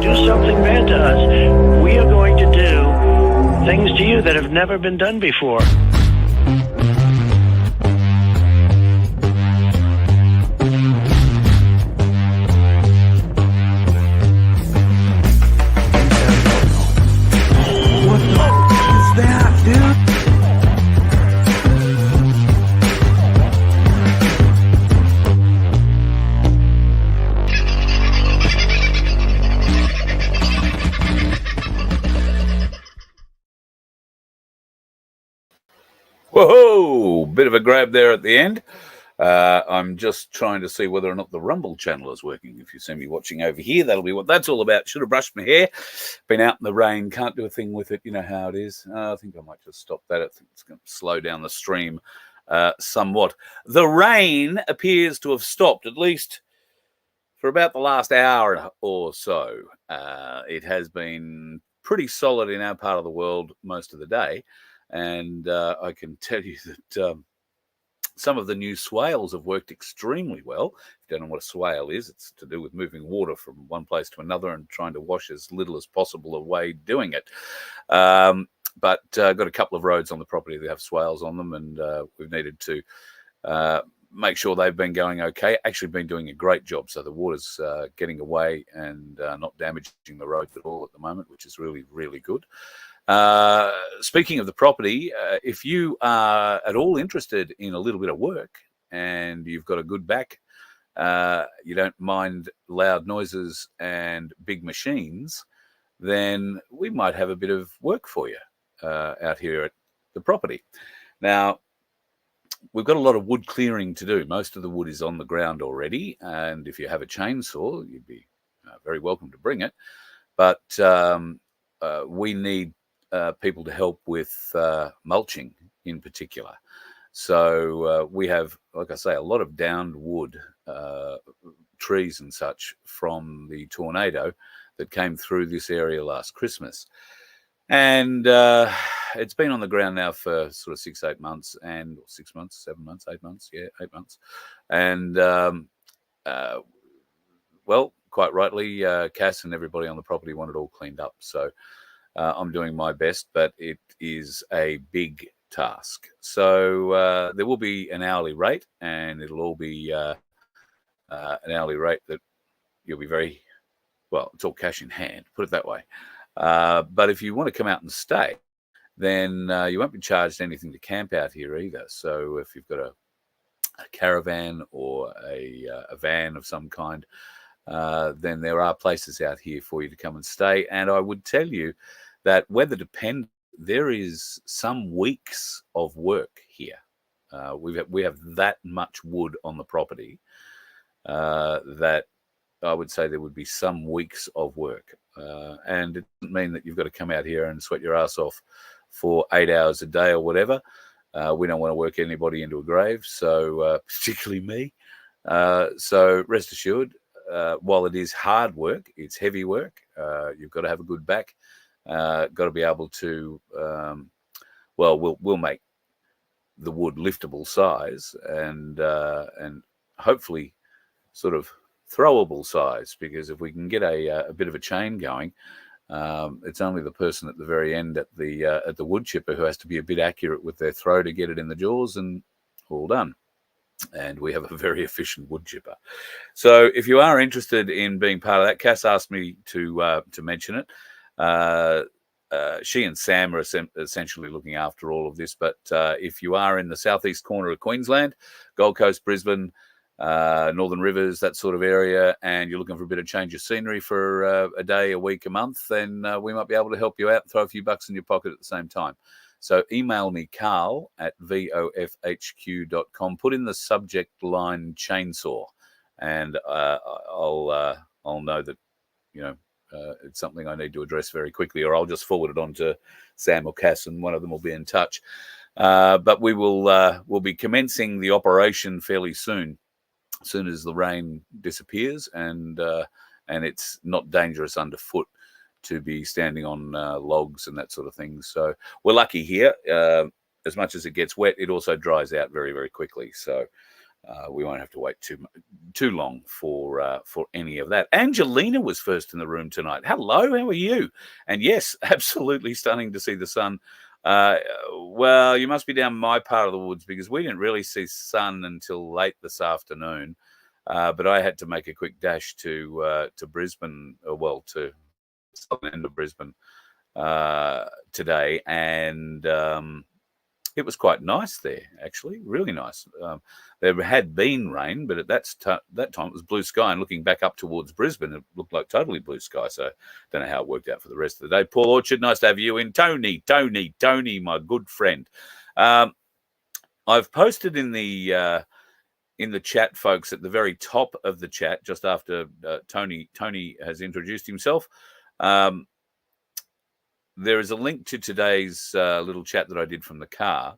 do something bad to us, we are going to do things to you that have never been done before. Whoa, bit of a grab there at the end. I'm just trying to see whether or not the Rumble channel is working. If you see me watching over here, that'll be what that's all about. Should have brushed my hair. Been out in the rain. Can't do a thing with it. You know how it is. I think I might just stop that. I think it's going to slow down the stream somewhat. The rain appears to have stopped, at least for about the last hour or so. It has been pretty solid in our part of the world most of the day. And I can tell you that some of the new swales have worked extremely well. If you don't know what a swale is, it's to do with moving water from one place to another and trying to wash as little as possible away doing it. But got a couple of roads on the property that have swales on them, and we've needed to make sure they've been going okay. Actually been doing a great job, so the water's getting away and not damaging the road at all at the moment, which is really, really good. Speaking of the property, if you are at all interested in a little bit of work and you've got a good back, you don't mind loud noises and big machines, then we might have a bit of work for you out here at the property. Now, we've got a lot of wood clearing to do. Most of the wood is on the ground already, and if you have a chainsaw, you'd be very welcome to bring it. But we need people to help with mulching in particular. So we have, like I say, a lot of downed wood, trees and such from the tornado that came through this area last Christmas. And it's been on the ground now for sort of 6 months, 6 months, 7 months, 8 months. Yeah, 8 months. And well, quite rightly, Cass and everybody on the property want it all cleaned up. So I'm doing my best, but it is a big task. So there will be an hourly rate, and it'll all be an hourly rate that you'll be very, well, it's all cash in hand, put it that way. But if you want to come out and stay, then you won't be charged anything to camp out here either. So if you've got a caravan or a van of some kind, then there are places out here for you to come and stay. And I would tell you that weather dependent, there is some weeks of work here. We have that much wood on the property that I would say there would be some weeks of work. And it doesn't mean that you've got to come out here and sweat your ass off for 8 hours a day or whatever. We don't want to work anybody into a grave, so particularly me. So rest assured, while it is hard work, it's heavy work. You've got to have a good back. Got to be able to, we'll make the wood liftable size and hopefully sort of throwable size, because if we can get a bit of a chain going, it's only the person at the very end at the wood chipper who has to be a bit accurate with their throw to get it in the jaws, and all done. And we have a very efficient wood chipper. So if you are interested in being part of that, Cass asked me to mention it. She and Sam are essentially looking after all of this. But if you are in the southeast corner of Queensland, Gold Coast, Brisbane, Northern Rivers, that sort of area, and you're looking for a bit of change of scenery for a day, a week, a month, then we might be able to help you out and throw a few bucks in your pocket at the same time. So email me, carl@vofhq.com. Put in the subject line chainsaw, and I'll know that, it's something I need to address very quickly, or I'll just forward it on to Sam or Cass, and one of them will be in touch. But we will we'll be commencing the operation fairly soon as the rain disappears and it's not dangerous underfoot to be standing on logs and that sort of thing. So we're lucky here. As much as it gets wet, it also dries out very, very quickly. So we won't have to wait too long for any of that. Angelina was first in the room tonight. Hello, how are you? And yes, absolutely stunning to see the sun. Well, you must be down my part of the woods because we didn't really see sun until late this afternoon. But I had to make a quick dash to Brisbane, to the southern end of Brisbane today, and it was quite nice there, actually, really nice. There had been rain, but at that time it was blue sky, and looking back up towards Brisbane, it looked like totally blue sky, so I don't know how it worked out for the rest of the day. Paul Orchard, nice to have you in. Tony, my good friend. I've posted in the chat, folks, at the very top of the chat, just after Tony has introduced himself. There is a link to today's little chat that I did from the car.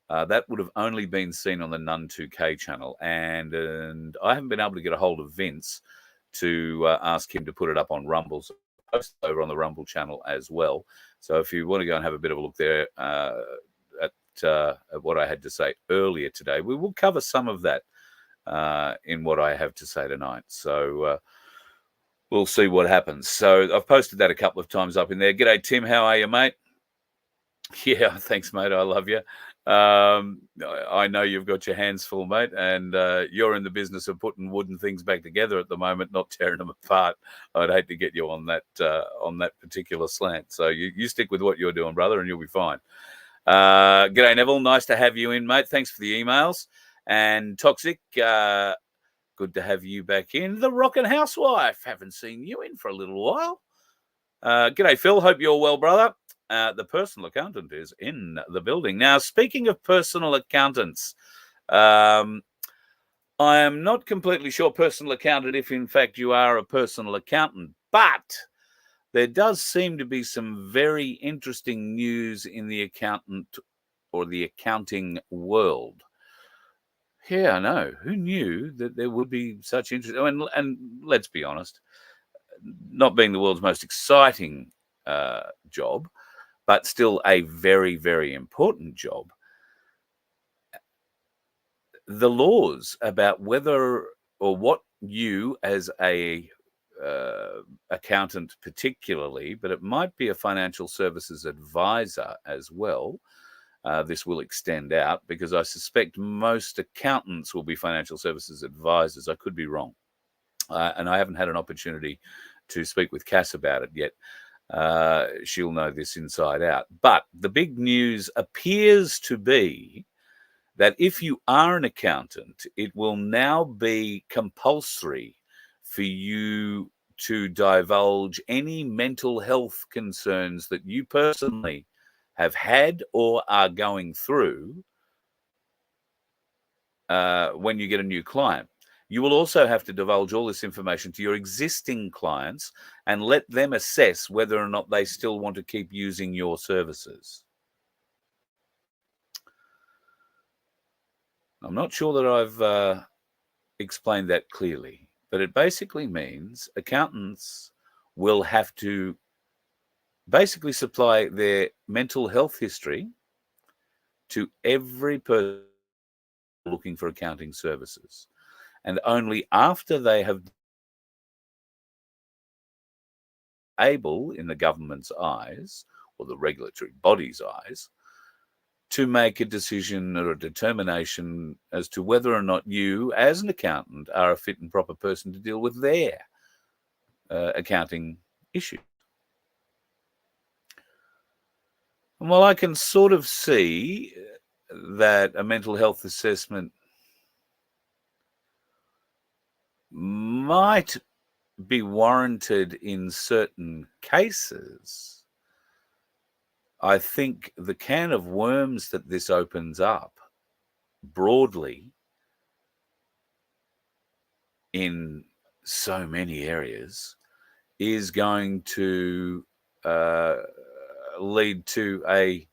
That would have only been seen on the Nun 2K channel, and I haven't been able to get a hold of Vince to ask him to put it up on Rumble. So post it over on the Rumble channel as well. So if you want to go and have a bit of a look there at what I had to say earlier today, we will cover some of that in what I have to say tonight. So we'll see what happens. So I've posted that a couple of times up in there. G'day, Tim. How are you, mate? Yeah, thanks, mate. I love you. I know you've got your hands full, mate, and you're in the business of putting wooden things back together at the moment, not tearing them apart. I'd hate to get you on that particular slant. So you stick with what you're doing, brother, and you'll be fine. G'day, Neville. Nice to have you in, mate. Thanks for the emails. And Toxic, good to have you back in. The Rockin' Housewife, haven't seen you in for a little while. G'day, Phil. Hope you're well, brother. The personal accountant is in the building. Now, speaking of personal accountants, I am not completely sure, personal accountant, if in fact you are a personal accountant, but there does seem to be some very interesting news in the accountant or the accounting world. Yeah, I know. Who knew that there would be such interest? And let's be honest, not being the world's most exciting job, but still a very, very important job. The laws about whether or what you as a accountant particularly, but it might be a financial services advisor as well. This will extend out because I suspect most accountants will be financial services advisors. I could be wrong. And I haven't had an opportunity to speak with Cass about it yet. She'll know this inside out. But the big news appears to be that if you are an accountant, it will now be compulsory for you to divulge any mental health concerns that you personally have had or are going through when you get a new client. You will also have to divulge all this information to your existing clients and let them assess whether or not they still want to keep using your services. I'm not sure that I've explained that clearly, but it basically means accountants will have to basically supply their mental health history to every person looking for accounting services. And only after they have able, in the government's eyes, or the regulatory body's eyes, to make a decision or a determination as to whether or not you, as an accountant, are a fit and proper person to deal with their accounting issues. And while I can sort of see that a mental health assessment might be warranted in certain cases, I think the can of worms that this opens up broadly in so many areas is going to lead to a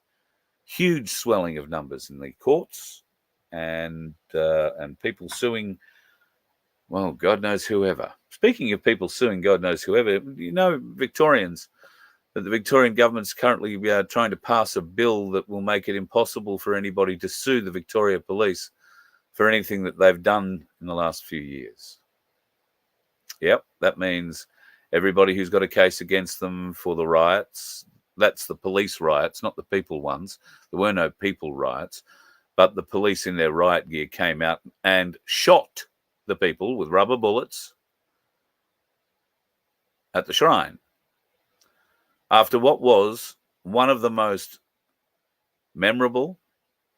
huge swelling of numbers in the courts and people suing, well, God knows whoever. Speaking of people suing God knows whoever, you know, Victorians, that the Victorian government's currently trying to pass a bill that will make it impossible for anybody to sue the Victoria Police for anything that they've done in the last few years. Yep, that means everybody who's got a case against them for the riots, that's the police riots, not the people ones. There were no people riots, but the police in their riot gear came out and shot the people with rubber bullets at the shrine after what was one of the most memorable,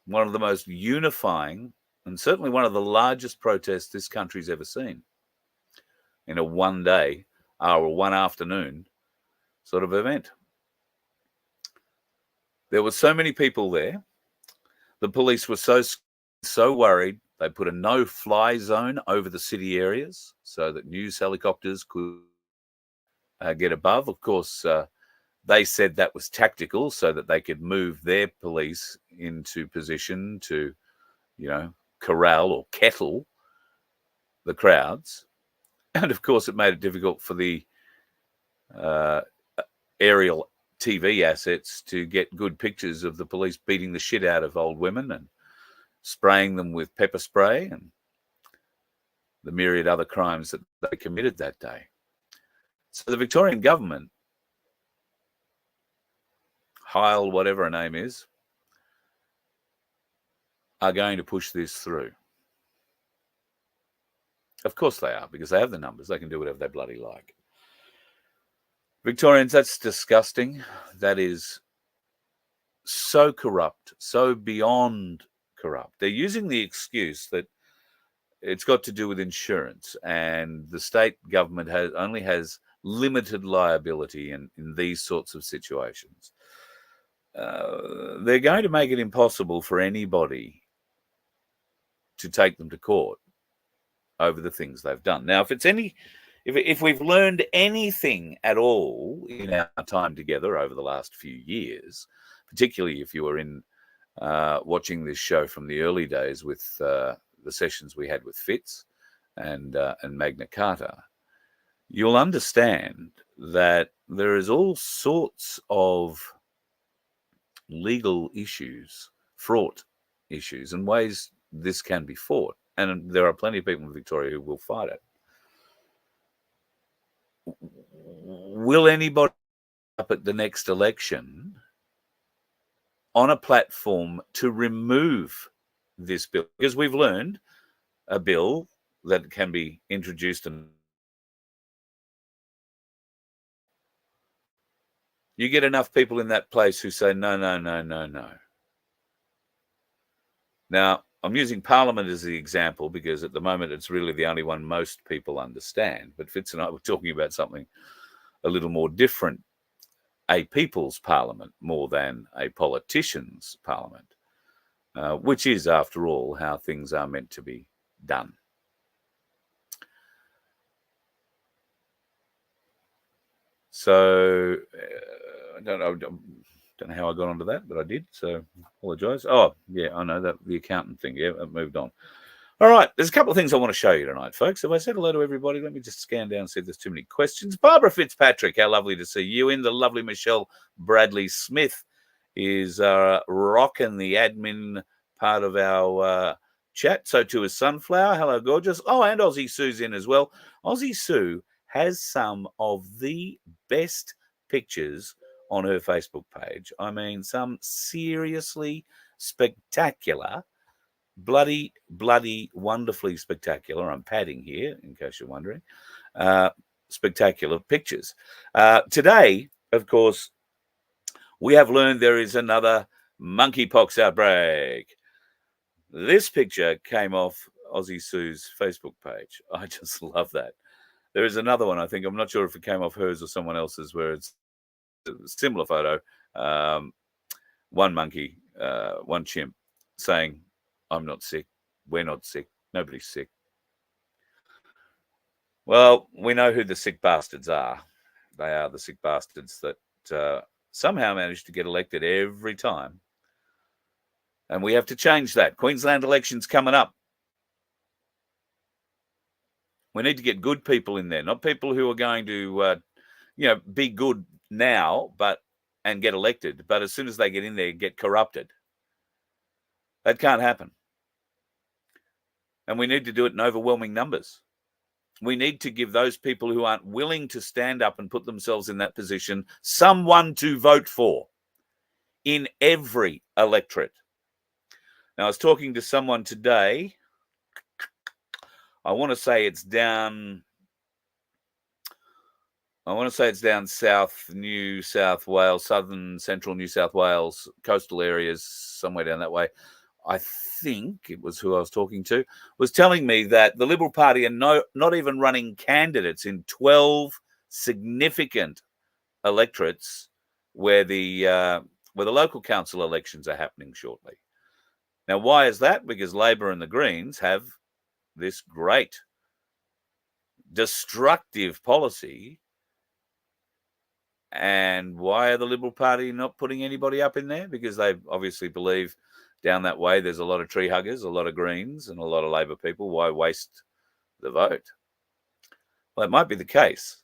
one of the most unifying, and certainly one of the largest protests this country's ever seen in a one day or one afternoon sort of event. There were so many people there. The police were so worried, they put a no-fly zone over the city areas so that news helicopters could get above. Of course, they said that was tactical so that they could move their police into position to, corral or kettle the crowds. And of course, it made it difficult for the aerial TV assets to get good pictures of the police beating the shit out of old women and spraying them with pepper spray and the myriad other crimes that they committed that day. So the Victorian government, Heil, whatever her name is, are going to push this through. Of course they are, because they have the numbers. They can do whatever they bloody like. Victorians, that's disgusting. That is so corrupt, so beyond corrupt. They're using the excuse that it's got to do with insurance and the state government only has limited liability in these sorts of situations. They're going to make it impossible for anybody to take them to court over the things they've done. Now, if we've learned anything at all in our time together over the last few years, particularly if you were in watching this show from the early days with the sessions we had with Fitz and Magna Carta, you'll understand that there is all sorts of legal issues, fraught issues, and ways this can be fought. And there are plenty of people in Victoria who will fight it. Will anybody up at the next election on a platform to remove this bill? Because we've learned a bill that can be introduced and you get enough people in that place who say, no, no, no, no, no. Now, I'm using Parliament as the example because at the moment it's really the only one most people understand. But Fitz and I were talking about something a little more different, a people's parliament more than a politician's parliament, which is, after all, how things are meant to be done. So I don't know how I got onto that, but I did, so apologise. Oh, yeah, I know that the accountant thing. Yeah, I've moved on. All right, there's a couple of things I want to show you tonight, folks. Have I said hello to everybody? Let me just scan down and see if there's too many questions. Barbara Fitzpatrick, how lovely to see you in. The lovely Michelle Bradley Smith is rocking the admin part of our chat. So too is Sunflower. Hello, gorgeous. Oh, and Aussie Sue's in as well. Aussie Sue has some of the best pictures on her Facebook page. I mean, some seriously spectacular, bloody, wonderfully spectacular. I'm padding here, in case you're wondering. Spectacular pictures. Today, of course, we have learned there is another monkeypox outbreak. This picture came off Aussie Sue's Facebook page. I just love that. There is another one, I think. I'm not sure if it came off hers or someone else's, where it's a similar photo. One monkey, one chimp saying, I'm not sick. We're not sick. Nobody's sick. Well, we know who the sick bastards are. They are the sick bastards that somehow manage to get elected every time. And we have to change that. Queensland elections coming up. We need to get good people in there, not people who are going to, be good now, and get elected. But as soon as they get in there, get corrupted. That can't happen. And we need to do it in overwhelming numbers. We need to give those people who aren't willing to stand up and put themselves in that position someone to vote for in every electorate. Now, I was talking to someone today. I want to say it's down south New South Wales, southern central New South Wales, coastal areas, somewhere down that way. I think it was who I was talking to, was telling me that the Liberal Party are not even running candidates in 12 significant electorates where the local council elections are happening shortly. Now, why is that? Because Labor and the Greens have this great destructive policy. And why are the Liberal Party not putting anybody up in there? Because they obviously believe down that way there's a lot of tree huggers, a lot of Greens, and a lot of Labor people. Why waste the vote? Well, it might be the case.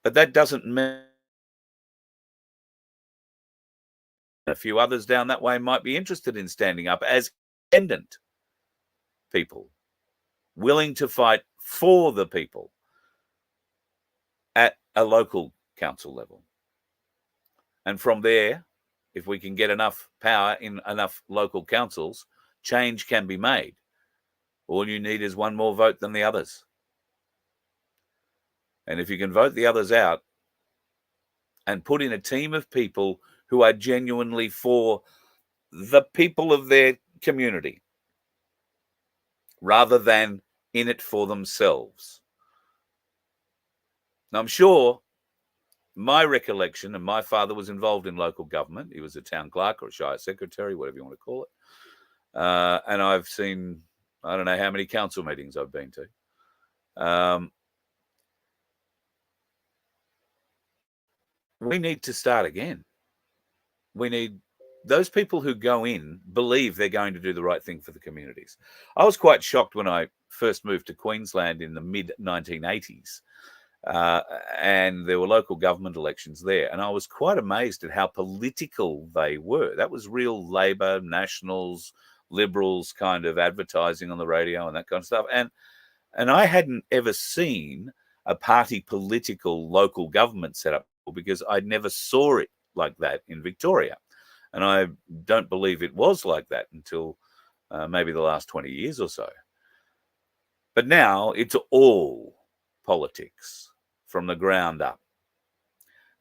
But that doesn't mean a few others down that way might be interested in standing up as independent people, willing to fight for the people at a local council level. And from there, if we can get enough power in enough local councils, change can be made. All you need is one more vote than the others. And if you can vote the others out and put in a team of people who are genuinely for the people of their community, rather than in it for themselves. Now, I'm sure my recollection, and my father was involved in local government. He was a town clerk or a shire secretary, whatever you want to call it. And I've seen, I don't know how many council meetings I've been to. We need to start again. We need those people who go in believe they're going to do the right thing for the communities. I was quite shocked when I first moved to Queensland in the mid-1980s. And there were local government elections there. And I was quite amazed at how political they were. That was real Labor, Nationals, Liberals kind of advertising on the radio and that kind of stuff. And I hadn't ever seen a party political local government set up because I never saw it like that in Victoria. And I don't believe it was like that until maybe the last 20 years or so. But now it's all politics from the ground up.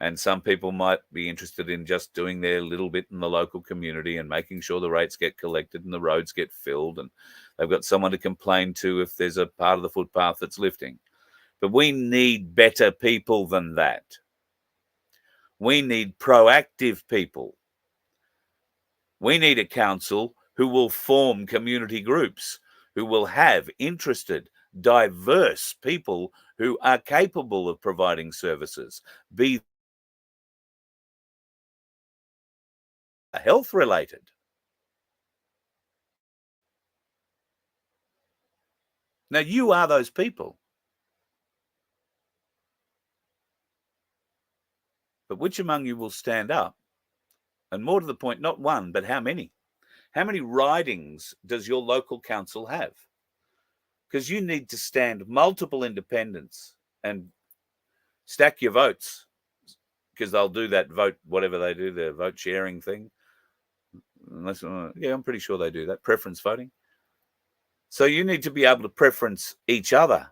And some people might be interested in just doing their little bit in the local community and making sure the rates get collected and the roads get filled and they've got someone to complain to if there's a part of the footpath that's lifting. But we need better people than that. We need proactive people. We need a council who will form community groups, who will have interested, diverse people who are capable of providing services, be health related. Now, you are those people. But which among you will stand up? And more to the point, not one, but how many? How many ridings does your local council have? Because you need to stand multiple independents and stack your votes, because they'll do that vote, whatever they do, their vote sharing thing. Unless, yeah, I'm pretty sure they do that, preference voting. So you need to be able to preference each other,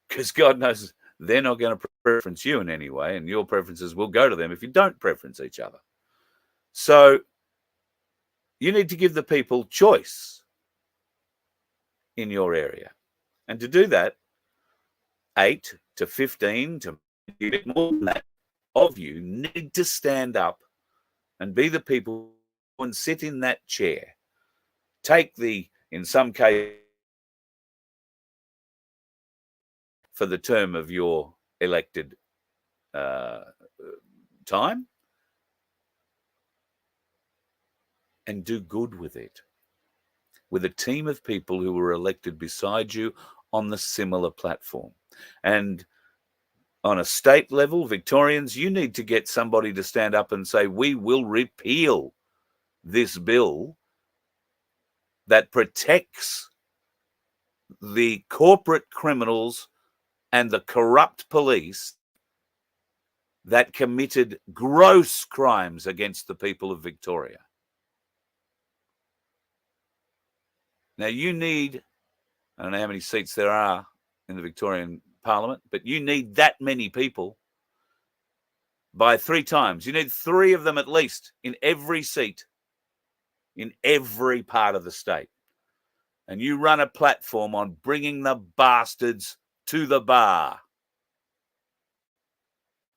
because God knows they're not going to preference you in any way, and your preferences will go to them if you don't preference each other. So you need to give the people choice in your area. And to do that, 8 to 15 to maybe a bit more than that of you need to stand up and be the people and sit in that chair. Take in some case, for the term of your elected time, and do good with it, with a team of people who were elected beside you on the similar platform. And on a state level, Victorians, you need to get somebody to stand up and say, we will repeal this bill that protects the corporate criminals and the corrupt police that committed gross crimes against the people of Victoria. Now, you need, I don't know how many seats there are in the Victorian Parliament, but you need that many people by 3 times. You need 3 of them at least in every seat, in every part of the state. And you run a platform on bringing the bastards to the bar.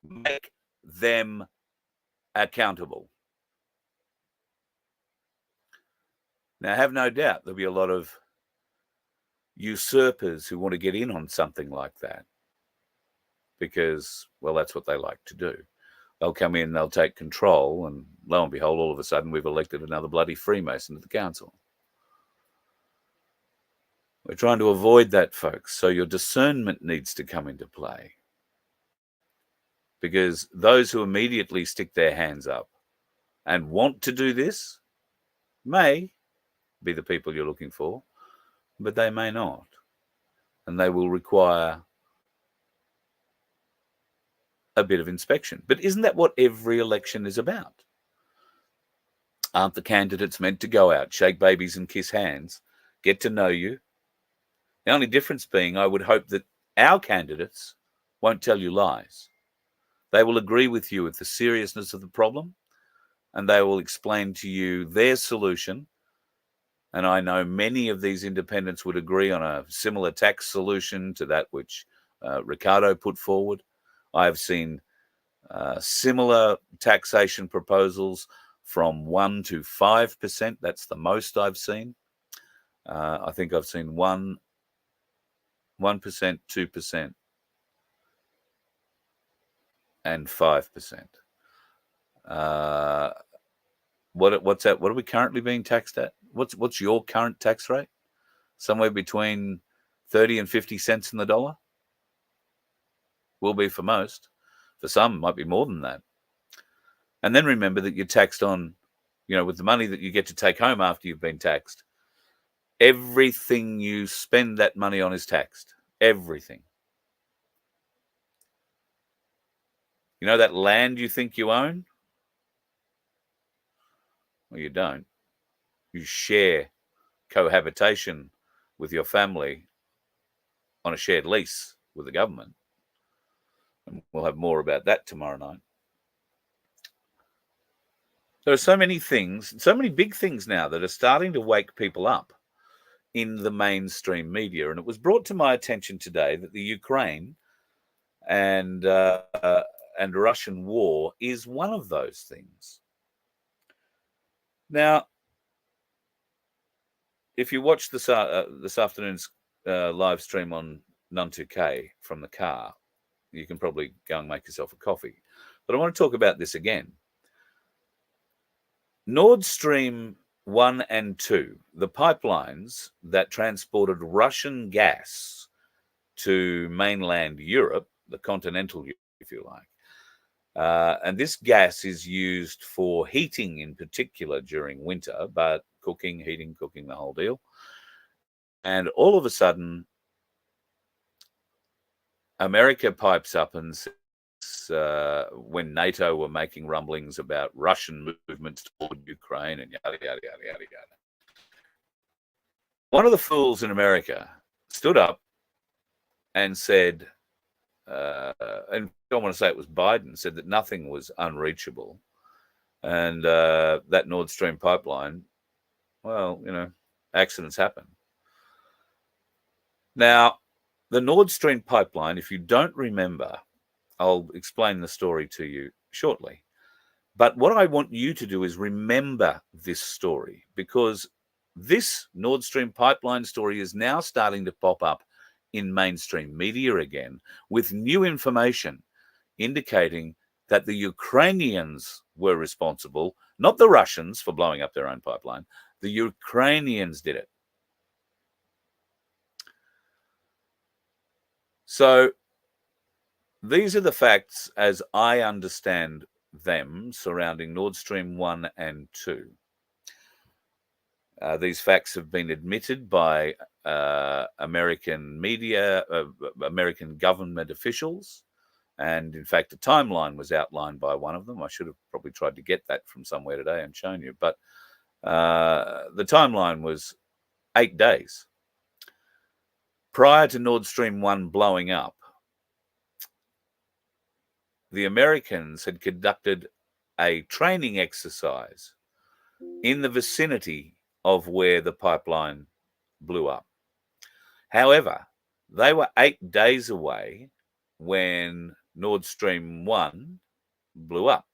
Make them accountable. Now, have no doubt there'll be a lot of usurpers who want to get in on something like that because, well, that's what they like to do. They'll come in, they'll take control, and lo and behold, all of a sudden we've elected another bloody Freemason to the council. We're trying to avoid that, folks. So your discernment needs to come into play. Because those who immediately stick their hands up and want to do this may be the people you're looking for, but they may not. And they will require a bit of inspection. But isn't that what every election is about? Aren't the candidates meant to go out, shake babies and kiss hands, get to know you? The only difference being, I would hope that our candidates won't tell you lies. They will agree with you with the seriousness of the problem, and they will explain to you their solution. And I know many of these independents would agree on a similar tax solution to that which Ricardo put forward. I have seen similar taxation proposals from 1% to 5%. That's the most I've seen. I think I've seen 1%, 2%, and 5%. What's that? What are we currently being taxed at? What's your current tax rate? Somewhere between 30 and 50 cents in the dollar? Will be for most. For some, might be more than that. And then remember that you're taxed on, with the money that you get to take home after you've been taxed. Everything you spend that money on is taxed. Everything. You know that land you think you own? Well, you don't. You share cohabitation with your family on a shared lease with the government. And we'll have more about that tomorrow night. There are so many things, so many big things now that are starting to wake people up in the mainstream media. And it was brought to my attention today that the Ukraine and Russian war is one of those things. Now, if you watch this afternoon's live stream on Nun2K from the car, you can probably go and make yourself a coffee. But I want to talk about this again. Nord Stream 1 and 2, the pipelines that transported Russian gas to mainland Europe, the continental Europe, if you like. And this gas is used for heating in particular during winter, but heating, cooking, the whole deal. And all of a sudden, America pipes up and says, when NATO were making rumblings about Russian movements toward Ukraine and yada, yada, yada, yada, yada. One of the fools in America stood up and said, and I don't want to say it was Biden, said that nothing was unreachable. And that Nord Stream pipeline, well, accidents happen. Now, the Nord Stream pipeline, if you don't remember, I'll explain the story to you shortly. But what I want you to do is remember this story, because this Nord Stream pipeline story is now starting to pop up in mainstream media again with new information indicating that the Ukrainians were responsible, not the Russians for blowing up their own pipeline. The Ukrainians did it. So these are the facts as I understand them surrounding Nord Stream 1 and 2. These facts have been admitted by American media, American government officials. And in fact, a timeline was outlined by one of them. I should have probably tried to get that from somewhere today and shown you. But the timeline was 8 days. Prior to Nord Stream 1 blowing up, the Americans had conducted a training exercise in the vicinity of where the pipeline blew up. However, they were 8 days away when Nord Stream 1 blew up,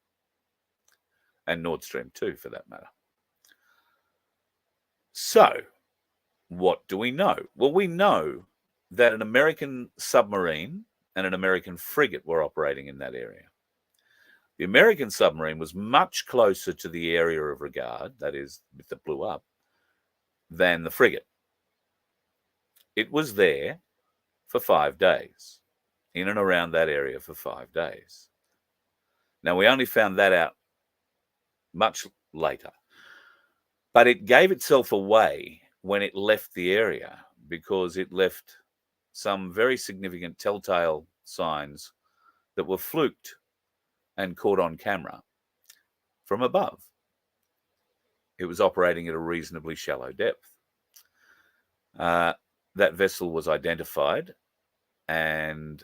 and Nord Stream 2 for that matter. So, what do we know? Well, we know that an American submarine and an American frigate were operating in that area. The American submarine was much closer to the area of regard, that is, that blew up, than the frigate. It was there for 5 days, in and around that area for 5 days. Now, we only found that out much later, but it gave itself away when it left the area because it left some very significant telltale signs that were fluked and caught on camera from above. It was operating at a reasonably shallow depth. That vessel was identified and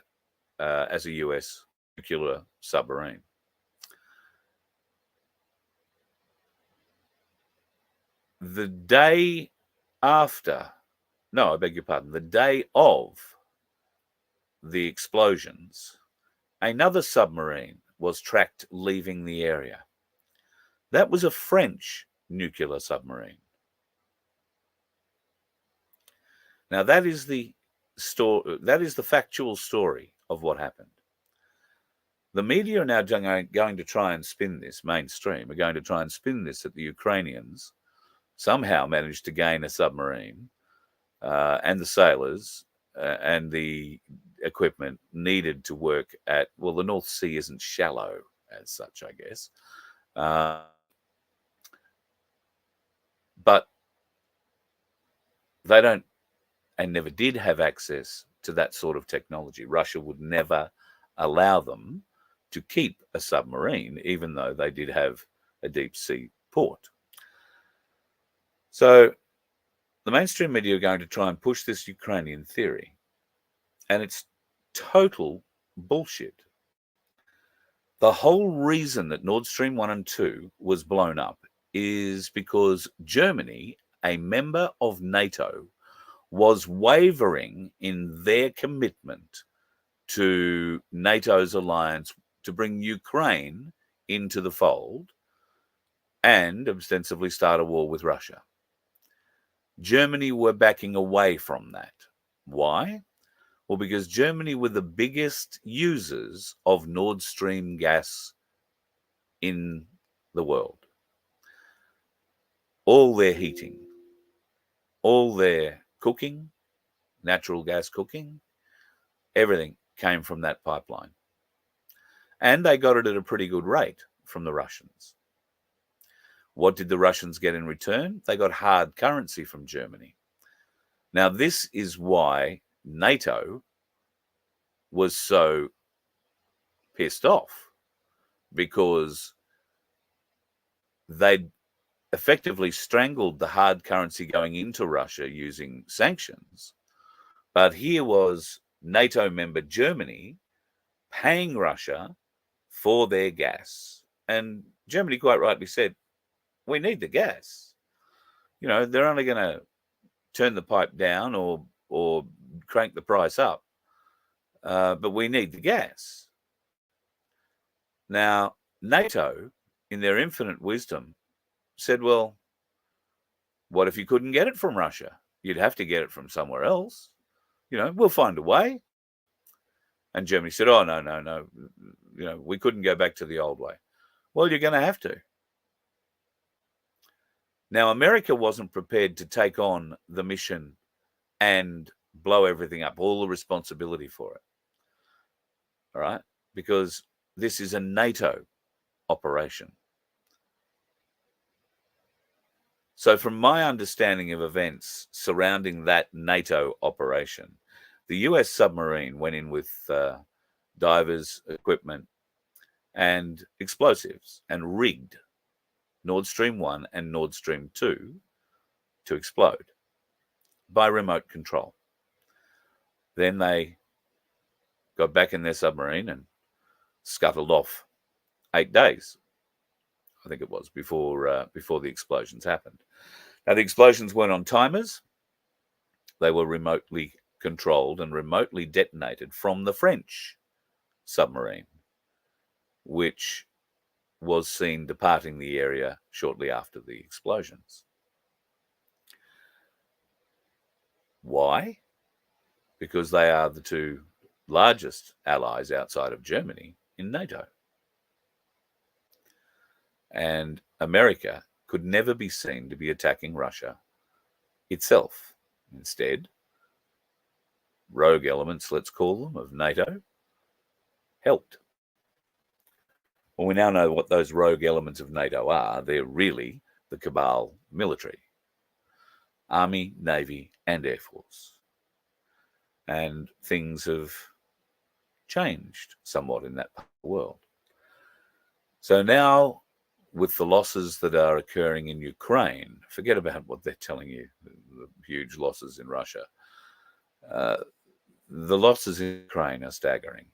as a US nuclear submarine. The day after, no, I beg your pardon, the day of the explosions, another submarine was tracked leaving the area. That was a French nuclear submarine. Now, that is the factual story of what happened. The media are now going to try and spin this, mainstream, are going to try and spin this that the Ukrainians somehow managed to gain a submarine and the sailors and the equipment needed to work at, well, the North Sea isn't shallow as such, I guess. But they don't and never did have access to that sort of technology. Russia would never allow them to keep a submarine, even though they did have a deep sea port. So the mainstream media are going to try and push this Ukrainian theory, and it's total bullshit. The whole reason that Nord Stream 1 and 2 was blown up is because Germany, a member of NATO, was wavering in their commitment to NATO's alliance to bring Ukraine into the fold and ostensibly start a war with Russia. Germany were backing away from that. Why? Well, because Germany were the biggest users of Nord Stream gas in the world. All their heating, all their cooking, natural gas cooking, everything came from that pipeline. And they got it at a pretty good rate from the Russians. What did the Russians get in return? They got hard currency from Germany. Now, this is why NATO was so pissed off, because they'd effectively strangled the hard currency going into Russia using sanctions. But here was NATO member Germany paying Russia for their gas. And Germany quite rightly said, we need the gas. You know, they're only going to turn the pipe down or crank the price up. But we need the gas. Now, NATO, in their infinite wisdom, said, well, what if you couldn't get it from Russia? You'd have to get it from somewhere else. You know, we'll find a way. And Germany said, oh, no. You know, we couldn't go back to the old way. Well, you're going to have to. Now, America wasn't prepared to take on the mission and blow everything up, all the responsibility for it. All right? Because this is a NATO operation. So from my understanding of events surrounding that NATO operation, the US submarine went in with divers, equipment, and explosives and rigged Nord Stream 1 and Nord Stream 2 to explode by remote control. Then they got back in their submarine and scuttled off 8 days, I think it was, before the explosions happened. Now, the explosions weren't on timers. They were remotely controlled and remotely detonated from the French submarine, which was seen departing the area shortly after the explosions. Why? Because they are the two largest allies outside of Germany in NATO. And America could never be seen to be attacking Russia itself. Instead, rogue elements, let's call them, of NATO helped. Well, we now know what those rogue elements of NATO are. They're really the cabal military, Army, Navy, and Air Force. And things have changed somewhat in that part of the world. So now, with the losses that are occurring in Ukraine, forget about what they're telling you, the huge losses in Russia. The losses in Ukraine are staggering.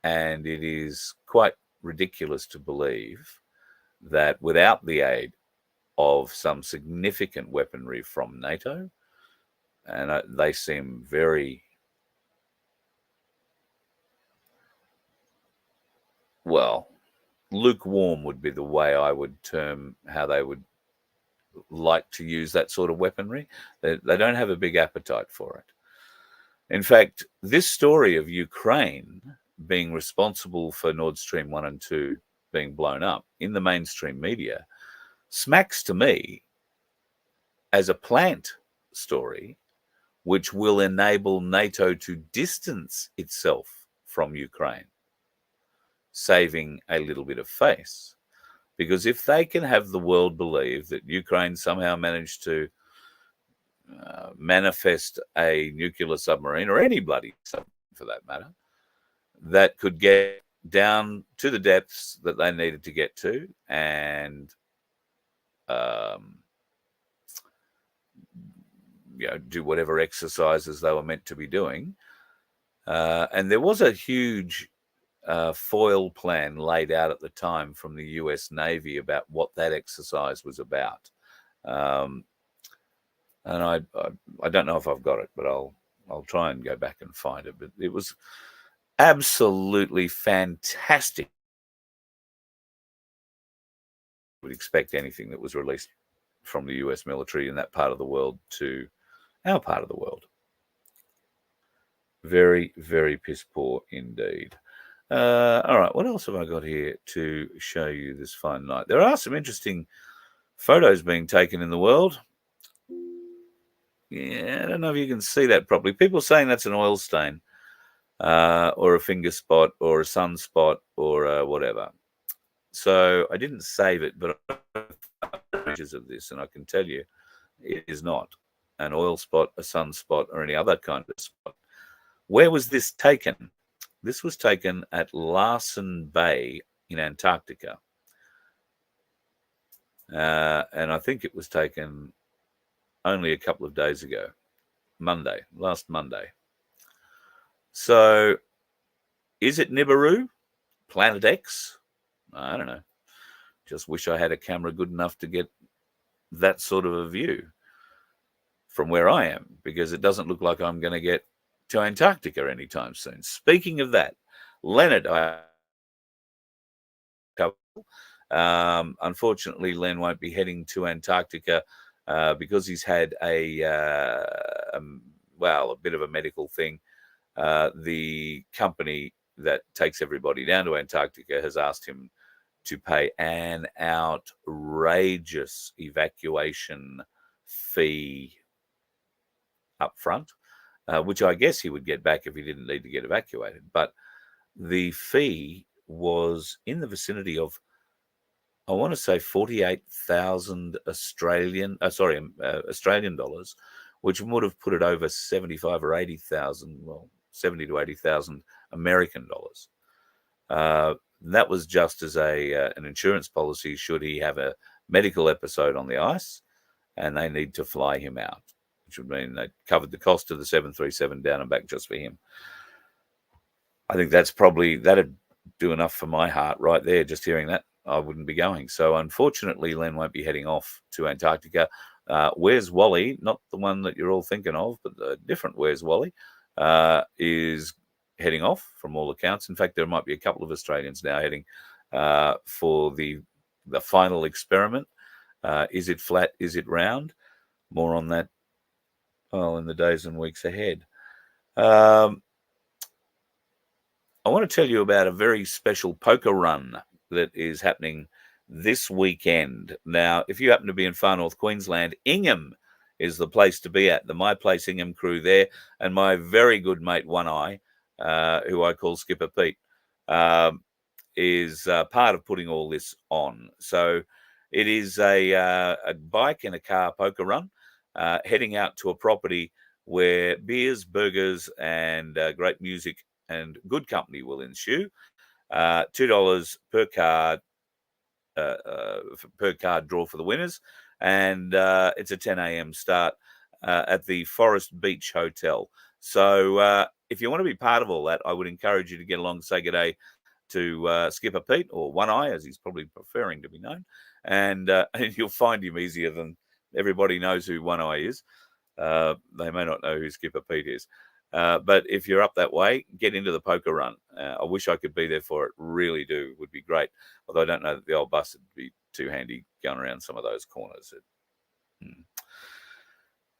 And it is quite ridiculous to believe that without the aid of some significant weaponry from NATO, and they seem very, well, lukewarm would be the way I would term how they would like to use that sort of weaponry. They don't have a big appetite for it. In fact, this story of Ukraine being responsible for Nord Stream 1 and 2 being blown up in the mainstream media smacks to me as a plant story which will enable NATO to distance itself from Ukraine, saving a little bit of face. Because if they can have the world believe that Ukraine somehow managed to manifest a nuclear submarine, or any bloody submarine for that matter, that could get down to the depths that they needed to get to and do whatever exercises they were meant to be doing. And there was a huge foil plan laid out at the time from the US Navy about what that exercise was about. And I don't know if I've got it, but I'll try and go back and find it. But it was absolutely fantastic. Would expect anything that was released from the US military in that part of the world to our part of the world. Very, very piss poor indeed. All right, what else have I got here to show you this fine night? There are some interesting photos being taken in the world. Yeah, I don't know if you can see that properly. People saying that's an oil stain or a finger spot or a sunspot or whatever. So I didn't save it, but I have pictures of this, and I can tell you it is not an oil spot, a sunspot, or any other kind of spot. Where was this taken? This was taken at Larsen Bay in Antarctica. And I think it was taken only a couple of days ago, last Monday. So is it Nibiru? Planet X? I don't know. Just wish I had a camera good enough to get that sort of a view from where I am, because it doesn't look like I'm going to get to Antarctica anytime soon. Speaking of that, Leonard, unfortunately, Len won't be heading to Antarctica because he's had a bit of a medical thing. The company that takes everybody down to Antarctica has asked him to pay an outrageous evacuation fee up front, which I guess he would get back if he didn't need to get evacuated. But the fee was in the vicinity of I want to say 48,000 Australian dollars, which would have put it over 75 or 80,000, well, 70 to 80,000 American dollars. That was just as an insurance policy should he have a medical episode on the ice and they need to fly him out, which would mean they covered the cost of the 737 down and back just for him. I think that'd do enough for my heart right there, just hearing that. I wouldn't be going. So unfortunately, Len won't be heading off to Antarctica. Where's Wally? Not the one that you're all thinking of, but the different Where's Wally is heading off from all accounts. In fact, there might be a couple of Australians now heading for the final experiment. Is it flat? Is it round? More on that in the days and weeks ahead. I want to tell you about a very special poker run that is happening this weekend. Now, if you happen to be in far north Queensland, Ingham is the place to be at. The My Place Ingham crew there, and my very good mate One Eye, who I call Skipper Pete, is part of putting all this on. So it is a bike and a car poker run, heading out to a property where beers, burgers, and great music and good company will ensue. $2 per card draw for the winners, and it's a 10 a.m. start at the Forest Beach Hotel. So if you want to be part of all that, I would encourage you to get along and say good day to Skipper Pete, or One Eye, as he's probably preferring to be known, and you'll find him easier than everybody knows who One Eye is. They may not know who Skipper Pete is. But if you're up that way, get into the poker run. I wish I could be there for it. Really do. It would be great. Although I don't know that the old bus would be too handy going around some of those corners.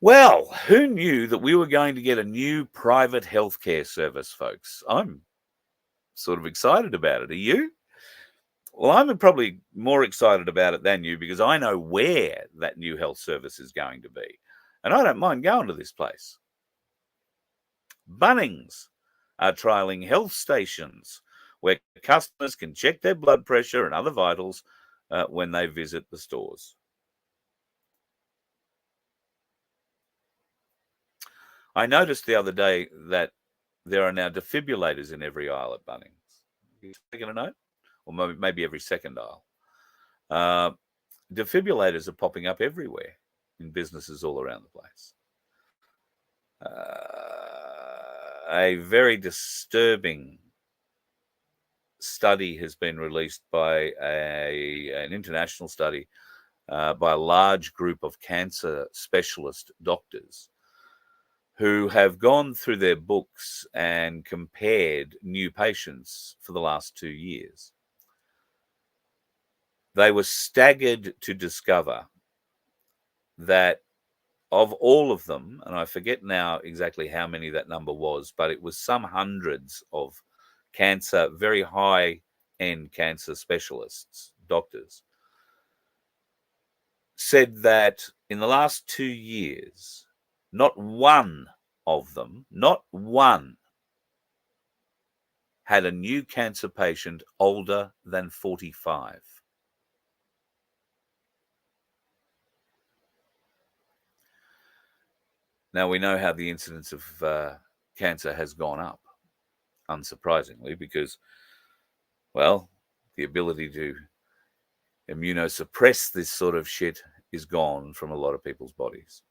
Well, who knew that we were going to get a new private healthcare service, folks? I'm sort of excited about it. Are you? Well, I'm probably more excited about it than you because I know where that new health service is going to be. And I don't mind going to this place. Bunnings are trialling health stations where customers can check their blood pressure and other vitals when they visit the stores. I noticed the other day that there are now defibrillators in every aisle at Bunnings. You taking a note? Or maybe every second aisle. Defibrillators are popping up everywhere in businesses all around the place. A very disturbing study has been released by an international study by a large group of cancer specialist doctors who have gone through their books and compared new patients for the last 2 years. They were staggered to discover that of all of them, and I forget now exactly how many that number was, but it was some hundreds of cancer, very high-end cancer specialists, doctors, said that in the last 2 years, not one of them, not one, had a new cancer patient older than 45. Now, we know how the incidence of cancer has gone up, unsurprisingly, because, well, the ability to immunosuppress this sort of shit is gone from a lot of people's bodies.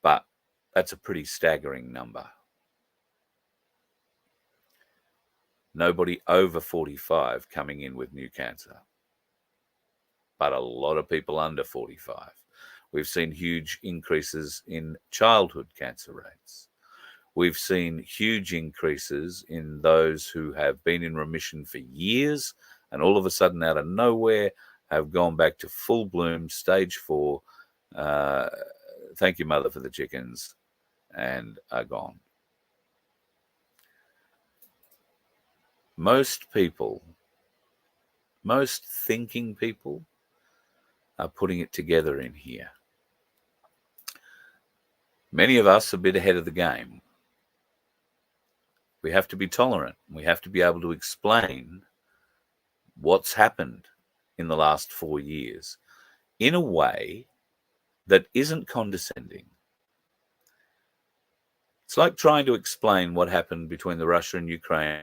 But that's a pretty staggering number. Nobody over 45 coming in with new cancer, but a lot of people under 45. We've seen huge increases in childhood cancer rates. We've seen huge increases in those who have been in remission for years and all of a sudden out of nowhere have gone back to full bloom, stage 4. Thank you, mother, for the chickens, and are gone. Most people, most thinking people, are putting it together in here. Many of us are a bit ahead of the game. We have to be tolerant. We have to be able to explain what's happened in the last 4 years in a way that isn't condescending. It's like trying to explain what happened between the Russia and Ukraine.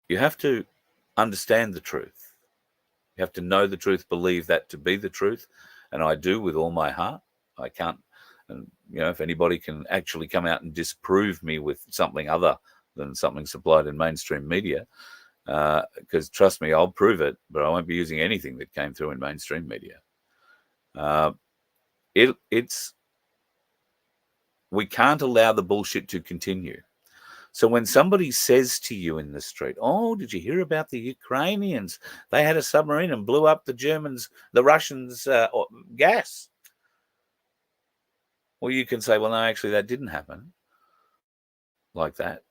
You have to understand the truth. You have to know the truth, believe that to be the truth. And I do with all my heart. I can't, and if anybody can actually come out and disprove me with something other than something supplied in mainstream media, because trust me, I'll prove it, but I won't be using anything that came through in mainstream media. We can't allow the bullshit to continue. So when somebody says to you in the street, "Oh, did you hear about the Ukrainians? They had a submarine and blew up the Russians' gas." Well, you can say, "Well, no, actually, that didn't happen like that."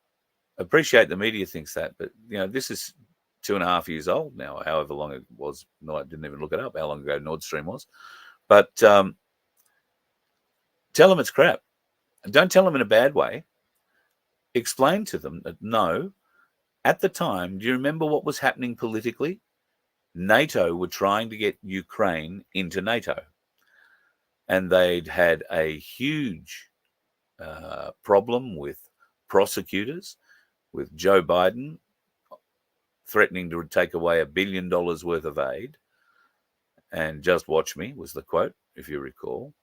Appreciate the media thinks that, but this is 2.5 years old now, however long it was. No, I didn't even look it up how long ago Nord Stream was. But tell them it's crap. And don't tell them in a bad way. Explain to them that no, at the time, do you remember what was happening politically? NATO were trying to get Ukraine into NATO. And they'd had a huge problem with prosecutors, with Joe Biden threatening to take away $1 billion worth of aid. And "just watch me" was the quote, if you recall.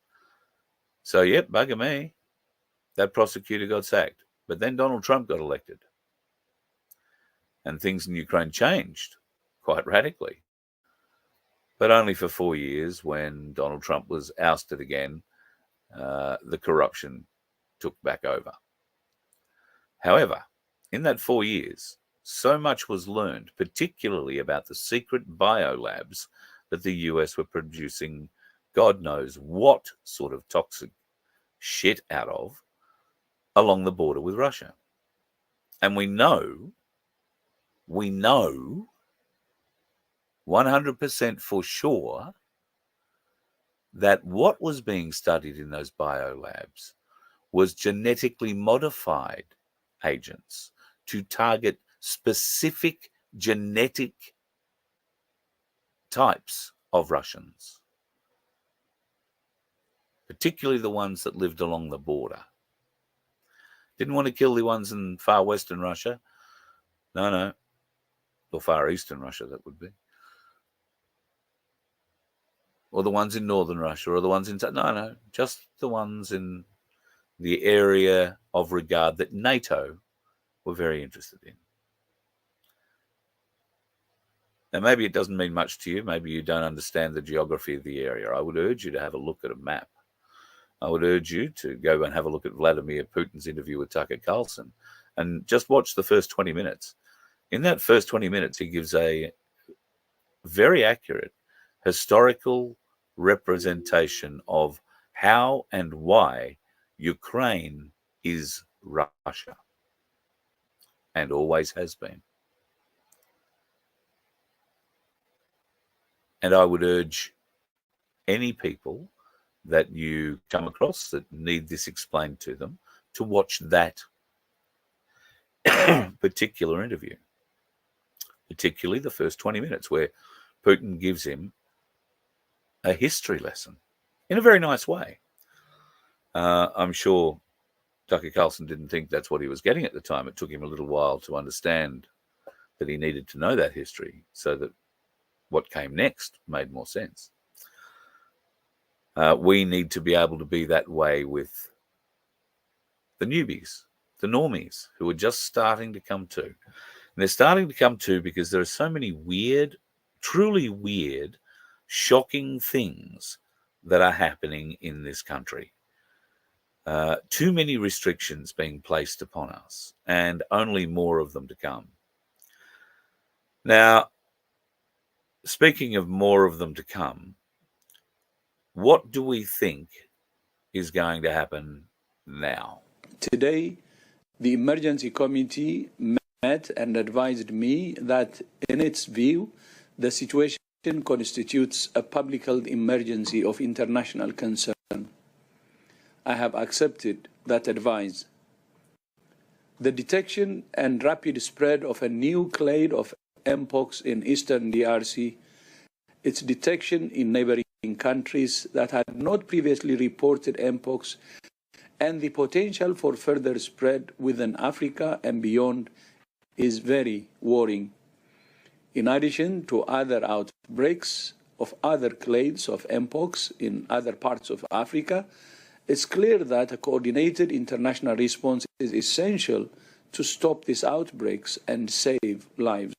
So, yep, bugger me. That prosecutor got sacked. But then Donald Trump got elected. And things in Ukraine changed quite radically. But only for 4 years. When Donald Trump was ousted again, the corruption took back over. However, in that 4 years, so much was learned, particularly about the secret biolabs that the US were producing God knows what sort of toxic shit out of along the border with Russia. And we know 100% for sure that what was being studied in those biolabs was genetically modified agents to target specific genetic types of Russians, particularly the ones that lived along the border. Didn't want to kill the ones in far western Russia. No. Or far eastern Russia, that would be. Or the ones in northern Russia, or the ones in... No, just the ones in the area of regard that NATO were very interested in. Now, maybe it doesn't mean much to you. Maybe you don't understand the geography of the area. I would urge you to have a look at a map. I would urge you to go and have a look at Vladimir Putin's interview with Tucker Carlson and just watch the first 20 minutes. In that first 20 minutes, he gives a very accurate historical representation of how and why Ukraine is Russia and always has been. And I would urge any people that you come across that need this explained to them to watch that particular interview, particularly the first 20 minutes where Putin gives him a history lesson in a very nice way. I'm sure Tucker Carlson didn't think that's what he was getting at the time. It took him a little while to understand that he needed to know that history so that what came next made more sense. We need to be able to be that way with the newbies, the normies, who are just starting to come to. And they're starting to come to because there are so many weird, truly weird, shocking things that are happening in this country. Too many restrictions being placed upon us, and only more of them to come. Now, speaking of more of them to come, what do we think is going to happen now? Today, the emergency committee met and advised me that, in its view, the situation constitutes a public health emergency of international concern. I have accepted that advice. The detection and rapid spread of a new clade of Mpox in eastern DRC, its detection in neighboring countries that had not previously reported Mpox, and the potential for further spread within Africa and beyond is very worrying. In addition to other outbreaks of other clades of Mpox in other parts of Africa, it's clear that a coordinated international response is essential to stop these outbreaks and save lives.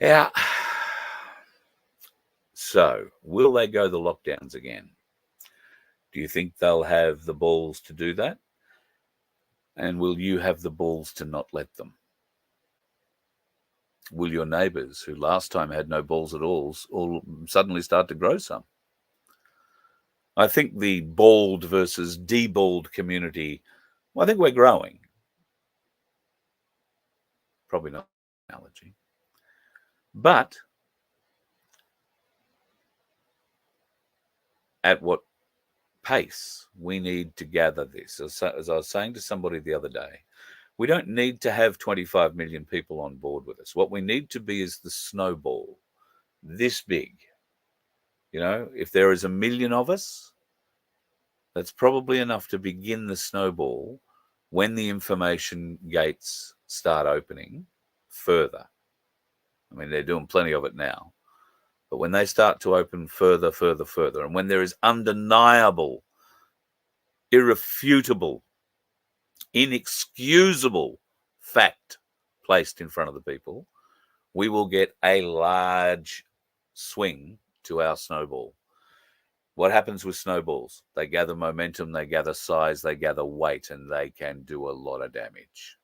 Yeah. So, will they go the lockdowns again? Do you think they'll have the balls to do that? And will you have the balls to not let them? Will your neighbours, who last time had no balls at all suddenly start to grow some? I think the bald versus debald community, well, I think we're growing. Probably not an analogy. But at what pace we need to gather this? As I was saying to somebody the other day, we don't need to have 25 million people on board with us. What we need to be is the snowball, this big. You know, if there is 1 million of us, that's probably enough to begin the snowball when the information gates start opening further. I mean, they're doing plenty of it now. But when they start to open further, and when there is undeniable, irrefutable, inexcusable fact placed in front of the people, we will get a large swing to our snowball. What happens with snowballs? They gather momentum, they gather size, they gather weight, and they can do a lot of damage.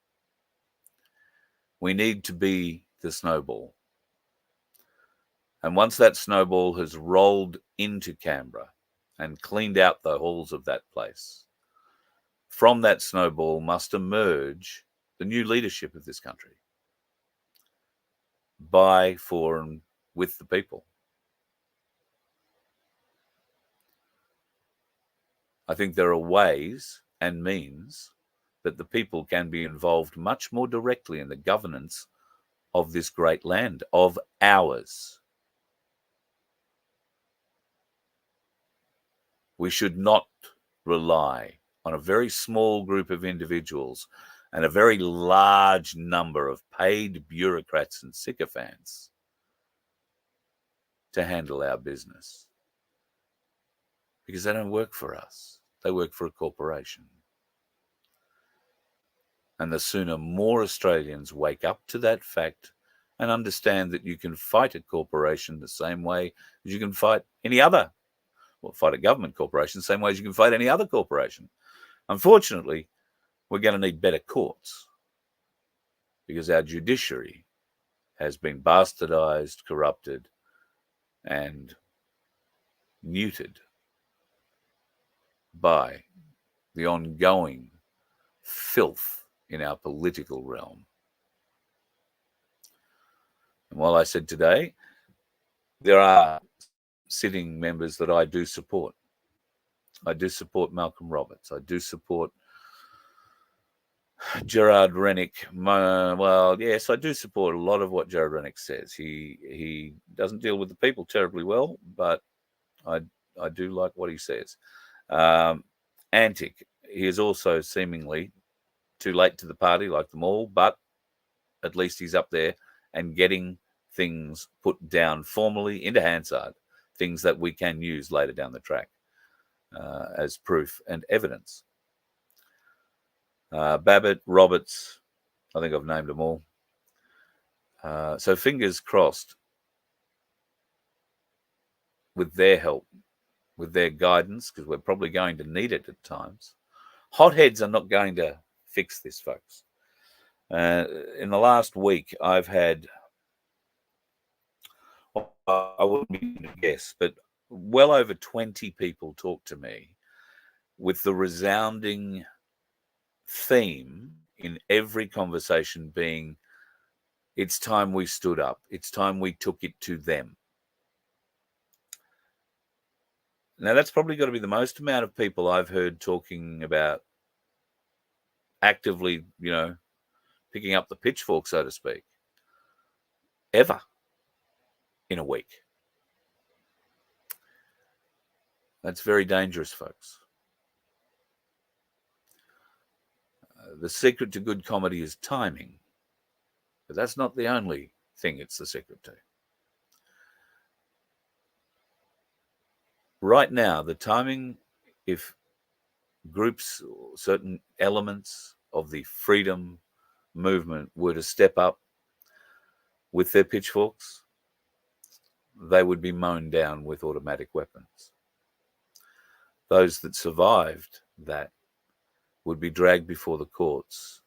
We need to be the snowball. And once that snowball has rolled into Canberra and cleaned out the halls of that place, from that snowball must emerge the new leadership of this country, by, for, and with the people. I think there are ways and means that the people can be involved much more directly in the governance of this great land, of ours. We should not rely on a very small group of individuals and a very large number of paid bureaucrats and sycophants to handle our business, because they don't work for us. They work for a corporation. And the sooner more Australians wake up to that fact and understand that you can fight a corporation the same way as you can fight any other, well, fight a government corporation the same way as you can fight any other corporation. Unfortunately, we're going to need better courts, because our judiciary has been bastardized, corrupted, and muted by the ongoing filth in our political realm. And while I said today, there are sitting members that I do support. I do support Malcolm Roberts. I do support Gerard Rennick. Well, yes, I do support a lot of what Gerard Rennick says. He doesn't deal with the people terribly well, but I do like what he says. Antic, he is also seemingly too late to the party, like them all, but at least he's up there and getting things put down formally into Hansard, things that we can use later down the track as proof and evidence. Babbitt, Roberts, I think I've named them all. So fingers crossed with their help, with their guidance, because we're probably going to need it at times. Hotheads are not going to fix this, folks. In the last week, I've had, I wouldn't be able to guess, but well over 20 people talk to me with the resounding theme in every conversation being, it's time we stood up. It's time we took it to them. Now, that's probably got to be the most amount of people I've heard talking about actively, picking up the pitchfork, so to speak, ever in a week. That's very dangerous, folks. The secret to good comedy is timing, but that's not the only thing it's the secret to. Right now, the timing, if groups or certain elements of the freedom movement were to step up with their pitchforks, they would be mown down with automatic weapons. Those that survived that would be dragged before the courts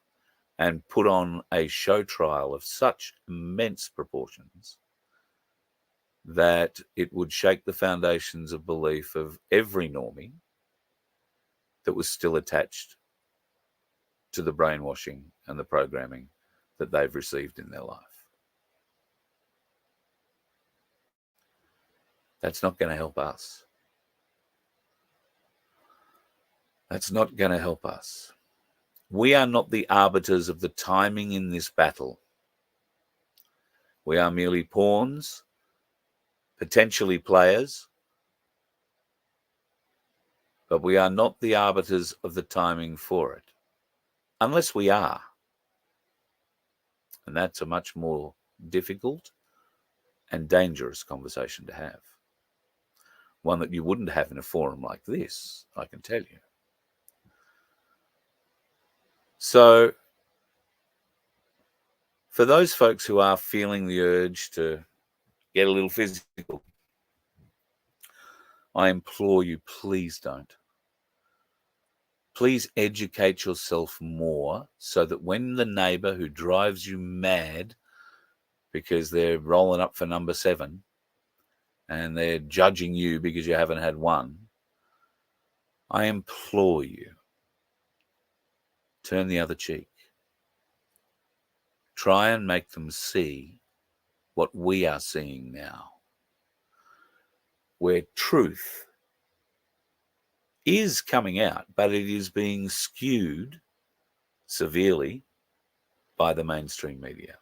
and put on a show trial of such immense proportions that it would shake the foundations of belief of every normie that was still attached to the brainwashing and the programming that they've received in their life. That's not going to help us. That's not going to help us. We are not the arbiters of the timing in this battle. We are merely pawns, potentially players, but we are not the arbiters of the timing for it, unless we are. And that's a much more difficult and dangerous conversation to have. One that you wouldn't have in a forum like this, I can tell you. So, for those folks who are feeling the urge to get a little physical, I implore you, please don't. Please educate yourself more so that when the neighbour who drives you mad because they're rolling up for number 7 and they're judging you because you haven't had one, I implore you, turn the other cheek. Try and make them see what we are seeing now, where truth is coming out, but it is being skewed severely by the mainstream media.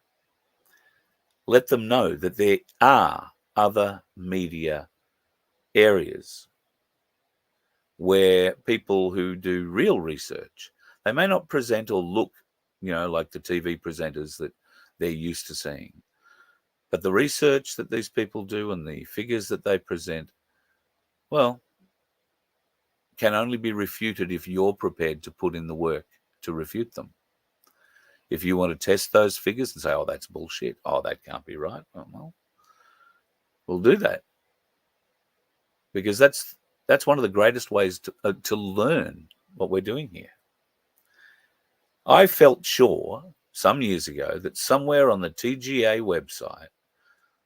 Let them know that there are other media areas where people who do real research, they may not present or look, like the TV presenters that they're used to seeing. But the research that these people do and the figures that they present, well, can only be refuted if you're prepared to put in the work to refute them. If you want to test those figures and say, oh, that's bullshit, oh, that can't be right, well, we'll do that. Because that's one of the greatest ways to learn what we're doing here. I felt sure some years ago that somewhere on the TGA website,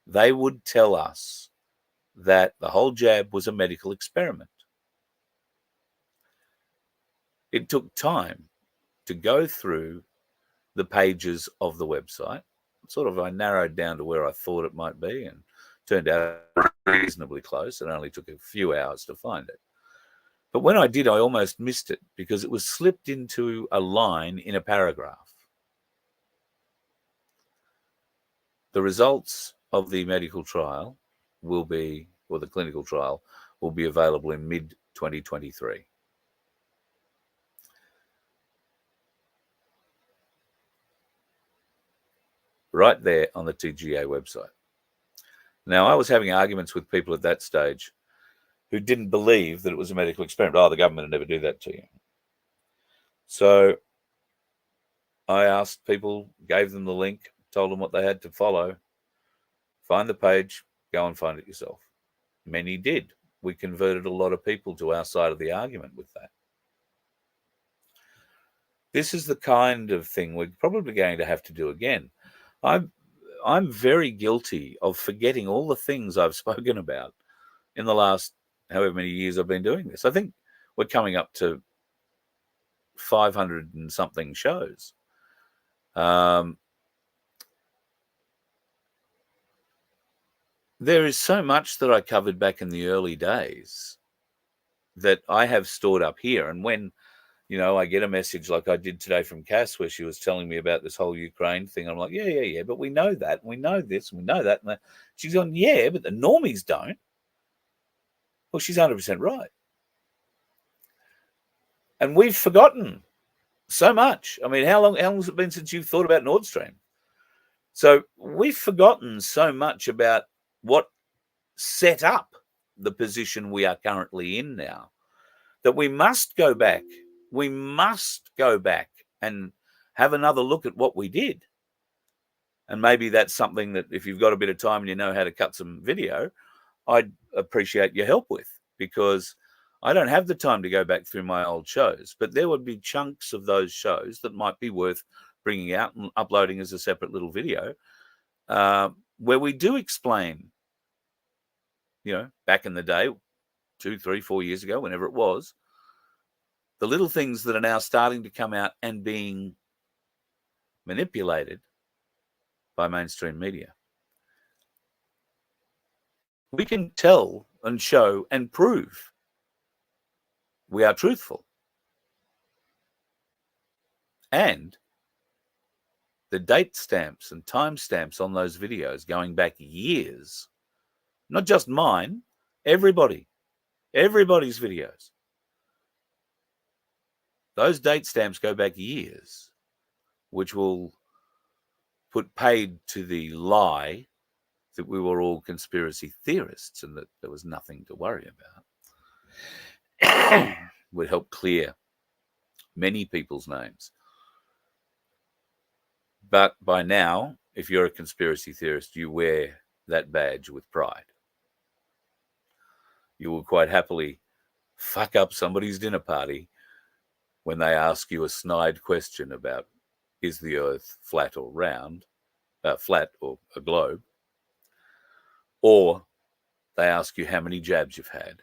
they would tell us that the whole jab was a medical experiment. It took time to go through the pages of the website. I narrowed down to where I thought it might be and turned out reasonably close. It only took a few hours to find it. But when I did, I almost missed it because it was slipped into a line in a paragraph. The results of the medical trial the clinical trial will be available in mid-2023. Right there on the TGA website. Now, I was having arguments with people at that stage who didn't believe that it was a medical experiment. Oh, the government would never do that to you. So I asked people, gave them the link, told them what they had to follow. Find the page, go and find it yourself. Many did. We converted a lot of people to our side of the argument with that. This is the kind of thing we're probably going to have to do again. I'm very guilty of forgetting all the things I've spoken about in the last however many years I've been doing this. I think we're coming up to 500 and something shows. There is so much that I covered back in the early days that I have stored up here. And when, I get a message like I did today from Cass, where she was telling me about this whole Ukraine thing, I'm like, yeah, but we know that, and we know this, and we know that. And she's going, yeah, but the normies don't. Well, she's 100% right. And we've forgotten so much. I mean, how long has it been since you've thought about Nord Stream? So we've forgotten so much about what set up the position we are currently in now, that we must go back. We must go back and have another look at what we did. And maybe that's something that if you've got a bit of time and you know how to cut some video, I'd appreciate your help with, because I don't have the time to go back through my old shows, but there would be chunks of those shows that might be worth bringing out and uploading as a separate little video, where we do explain, back in the day, 2, 3, 4 years ago, whenever it was, the little things that are now starting to come out and being manipulated by mainstream media. We can tell and show and prove we are truthful. And the date stamps and time stamps on those videos going back years, not just mine, everybody's videos. Those date stamps go back years, which will put paid to the lie that we were all conspiracy theorists and that there was nothing to worry about. Would help clear many people's names. But by now, if you're a conspiracy theorist, you wear that badge with pride. You will quite happily fuck up somebody's dinner party when they ask you a snide question about, is the earth flat or round, flat or a globe? Or they ask you how many jabs you've had.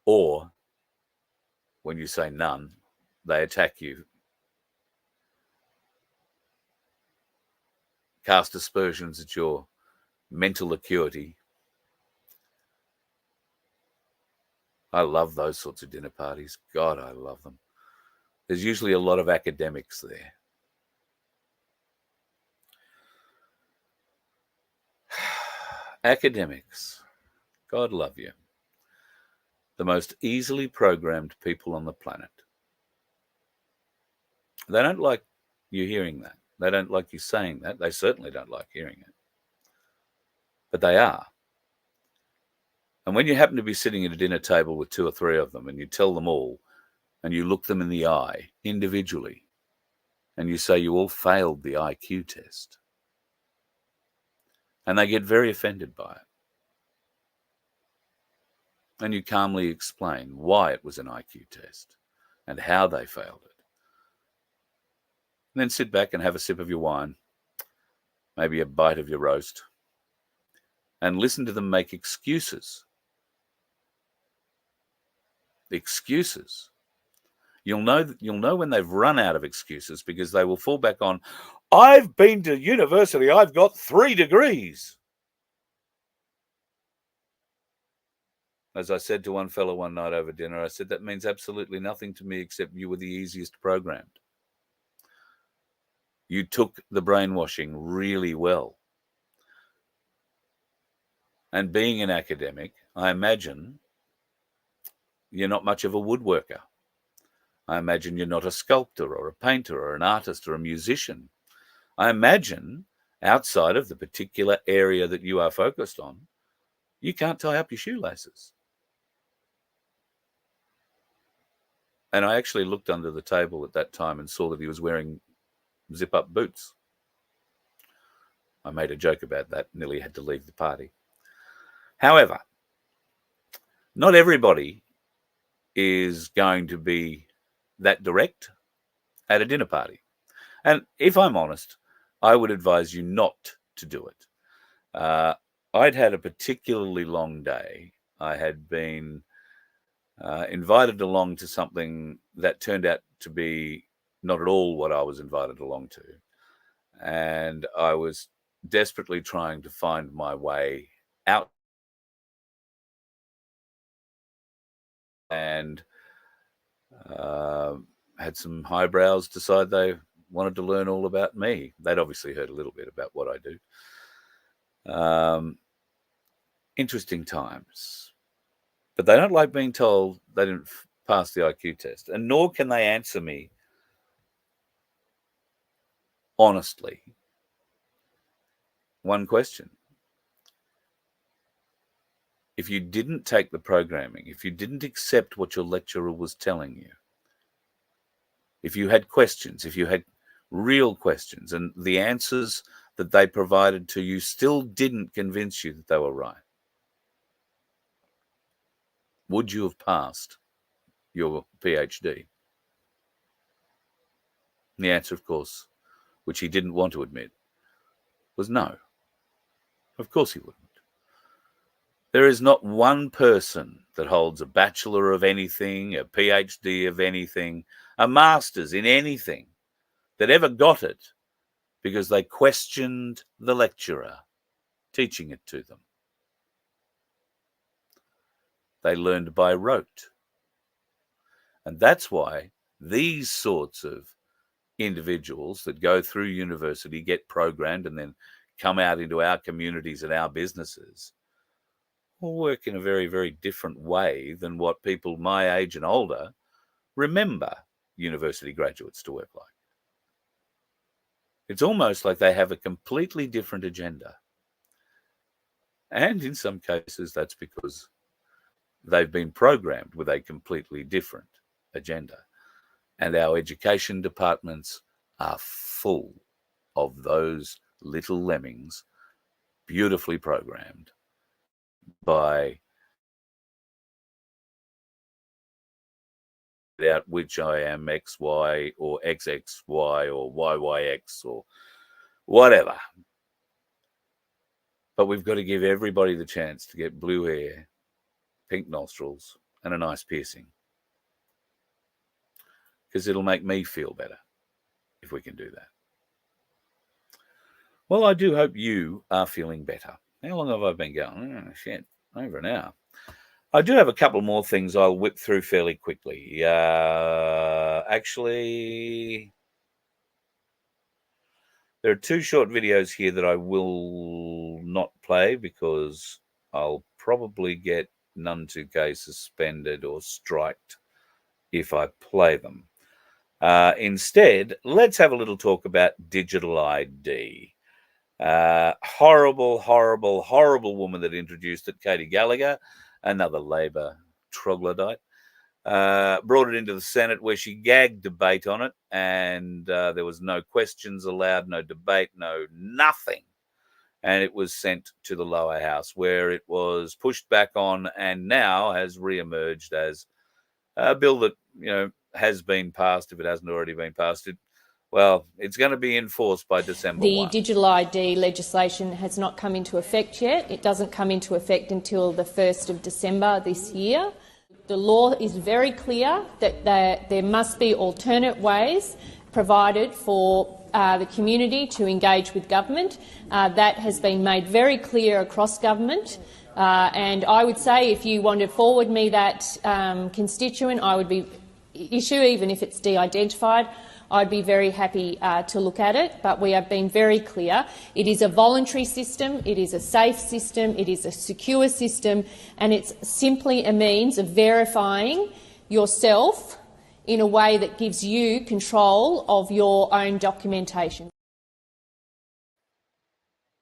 Or when you say none, they attack you, cast aspersions at your mental acuity. I love those sorts of dinner parties. God, I love them. There's usually a lot of academics there. Academics, God love you. The most easily programmed people on the planet. They don't like you hearing that. They don't like you saying that. They certainly don't like hearing it. But they are. And when you happen to be sitting at a dinner table with 2 or 3 of them and you tell them all and you look them in the eye individually and you say you all failed the IQ test, and they get very offended by it, and you calmly explain why it was an IQ test and how they failed it, and then sit back and have a sip of your wine, maybe a bite of your roast, and listen to them make excuses. Excuses. You'll know when they've run out of excuses, because they will fall back on, I've been to university, I've got 3 degrees. As I said to one fellow one night over dinner, I said, that means absolutely nothing to me except you were the easiest programmed. You took the brainwashing really well. And being an academic, I imagine you're not much of a woodworker. I imagine you're not a sculptor or a painter or an artist or a musician. I imagine outside of the particular area that you are focused on, you can't tie up your shoelaces. And I actually looked under the table at that time and saw that he was wearing zip-up boots. I made a joke about that, nearly had to leave the party. However, not everybody is going to be that direct at a dinner party. And if I'm honest, I would advise you not to do it. I'd had a particularly long day. I had been invited along to something that turned out to be not at all what I was invited along to. And I was desperately trying to find my way out and had some highbrows decide they wanted to learn all about me. They'd obviously heard a little bit about what I do. Interesting times. But they don't like being told they didn't pass the IQ test, and nor can they answer me honestly one question. If you didn't take the programming, if you didn't accept what your lecturer was telling you, if you had questions, if you had real questions, and the answers that they provided to you still didn't convince you that they were right, would you have passed your PhD? And the answer, of course, which he didn't want to admit, was no. Of course he wouldn't. There is not one person that holds a bachelor of anything, a PhD of anything, a master's in anything that ever got it because they questioned the lecturer teaching it to them. They learned by rote. And that's why these sorts of individuals that go through university, get programmed, and then come out into our communities and our businesses will work in a very, very different way than what people my age and older remember university graduates to work like. It's almost like they have a completely different agenda. And in some cases, that's because they've been programmed with a completely different agenda. And our education departments are full of those little lemmings, beautifully programmed by out which I am XY or XXY or YYX or whatever. But we've got to give everybody the chance to get blue hair, pink nostrils, and a nice piercing. Because it'll make me feel better if we can do that. Well, I do hope you are feeling better. How long have I been going? Oh, shit, over an hour. I do have a couple more things I'll whip through fairly quickly. Actually, there are two short videos here that I will not play because I'll probably get None2K suspended or striked if I play them. Instead, let's have a little talk about digital ID. Horrible, horrible, horrible woman that introduced it, Katie Gallagher, another Labor troglodyte, brought it into the Senate where she gagged debate on it, and there was no questions allowed, no debate, no nothing. And it was sent to the lower house where it was pushed back on and now has reemerged as a bill that, has been passed. If it hasn't already been passed, it's going to be enforced by December 1. The digital ID legislation has not come into effect yet. It doesn't come into effect until the 1st of December this year. The law is very clear that there must be alternate ways provided for the community to engage with government. That has been made very clear across government. And I would say if you want to forward me that constituent, I would be issue, even if it's de-identified, I'd be very happy to look at it, but we have been very clear. It is a voluntary system, it is a safe system, it is a secure system, and it's simply a means of verifying yourself in a way that gives you control of your own documentation.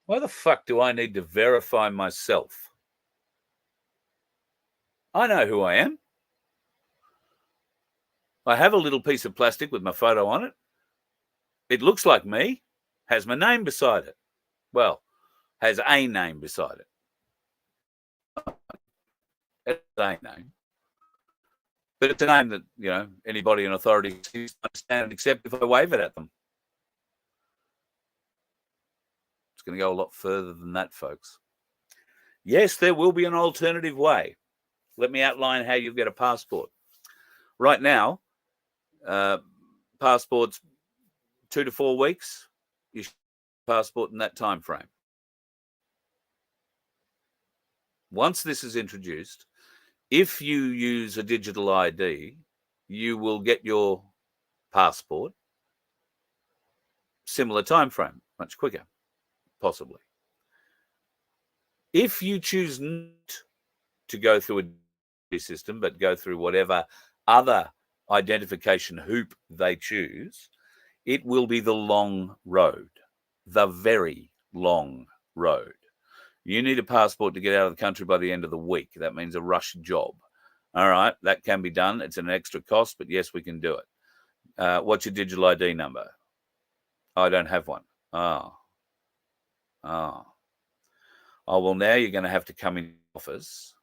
Why the fuck do I need to verify myself? I know who I am. I have a little piece of plastic with my photo on it. It looks like me, has my name beside it. Well, has a name beside it. It's a name. But it's a name that, anybody in authority understand and accept if I wave it at them. It's going to go a lot further than that, folks. Yes, there will be an alternative way. Let me outline how you get a passport. Right now, passports 2 to 4 weeks. You should have a passport in that time frame. Once this is introduced, if you use a digital ID, you will get your passport similar time frame, much quicker, possibly. If you choose not to go through a system, but go through whatever other identification hoop they choose, it will be the long road, the very long road. You need a passport to get out of the country by the end of the week. That means a rush job. All right, that can be done. It's an extra cost, but yes, we can do it. What's your digital ID number? I don't have one. Oh, well, now you're going to have to come in the office,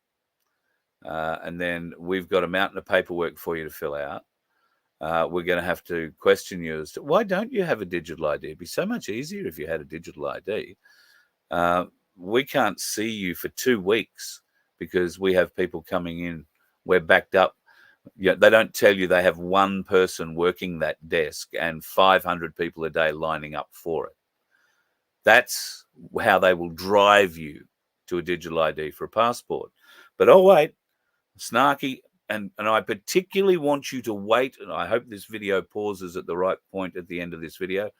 and then we've got a mountain of paperwork for you to fill out. We're going to have to question you as to why don't you have a digital ID? It'd be so much easier if you had a digital ID. We can't see you for 2 weeks because we have people coming in. We're backed up. Yeah, they don't tell you they have one person working that desk and 500 people a day lining up for it. That's how they will drive you to a digital ID for a passport. But oh, wait, snarky. And I particularly want you to wait. And I hope this video pauses at the right point at the end of this video.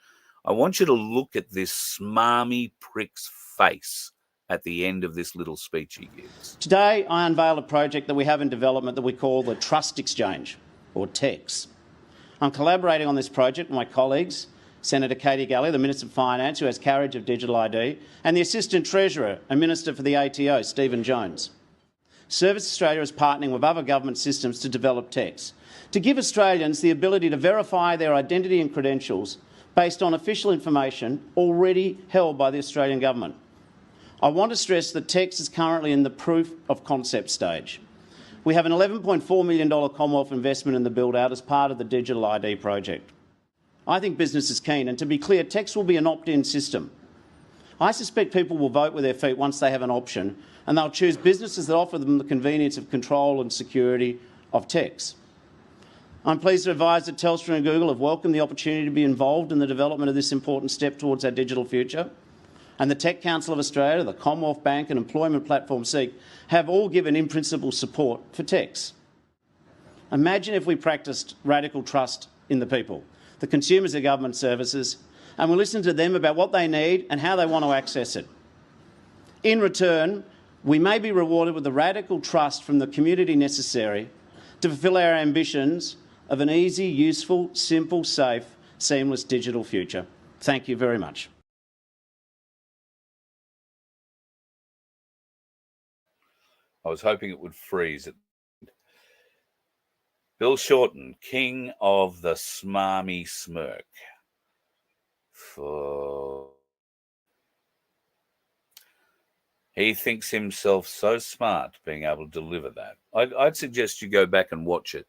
I want you to look at this smarmy prick's face at the end of this little speech he gives. Today, I unveil a project that we have in development that we call the Trust Exchange, or TEX. I'm collaborating on this project with my colleagues, Senator Katie Gallagher, the Minister of Finance, who has carriage of digital ID, and the Assistant Treasurer and Minister for the ATO, Stephen Jones. Service Australia is partnering with other government systems to develop TEX, to give Australians the ability to verify their identity and credentials based on official information already held by the Australian Government. I want to stress that TEX is currently in the proof of concept stage. We have an $11.4 million Commonwealth investment in the build-out as part of the Digital ID project. I think business is keen, and to be clear, TEX will be an opt-in system. I suspect people will vote with their feet once they have an option, and they'll choose businesses that offer them the convenience of control and security of TEX. I'm pleased to advise that Telstra and Google have welcomed the opportunity to be involved in the development of this important step towards our digital future. And the Tech Council of Australia, the Commonwealth Bank and employment platform SEEK have all given in-principle support for TEX. Imagine if we practiced radical trust in the people, the consumers of government services, and we listen to them about what they need and how they want to access it. In return, we may be rewarded with the radical trust from the community necessary to fulfil our ambitions of an easy, useful, simple, safe, seamless digital future. Thank you very much. I was hoping it would freeze it. Bill Shorten, king of the smarmy smirk. He thinks himself so smart being able to deliver that. I'd suggest you go back and watch it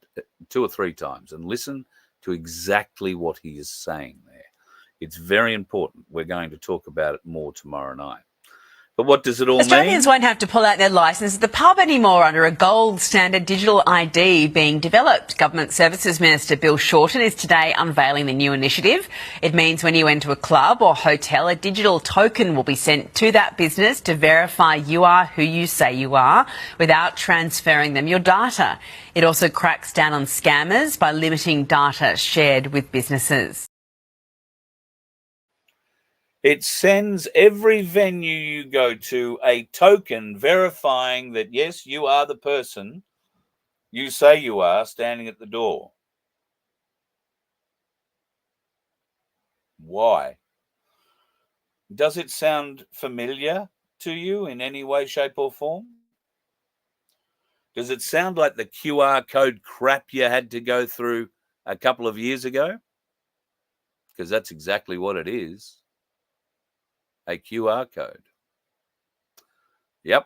2 or 3 times and listen to exactly what he is saying there. It's very important. We're going to talk about it more tomorrow night. But what does it all mean? Australians won't have to pull out their licence at the pub anymore under a gold standard digital ID being developed. Government Services Minister Bill Shorten is today unveiling the new initiative. It means when you enter a club or hotel, a digital token will be sent to that business to verify you are who you say you are without transferring them your data. It also cracks down on scammers by limiting data shared with businesses. It sends every venue you go to a token verifying that, yes, you are the person you say you are standing at the door. Why? Does it sound familiar to you in any way, shape or form? Does it sound like the QR code crap you had to go through a couple of years ago? Because that's exactly what it is. A QR code. Yep.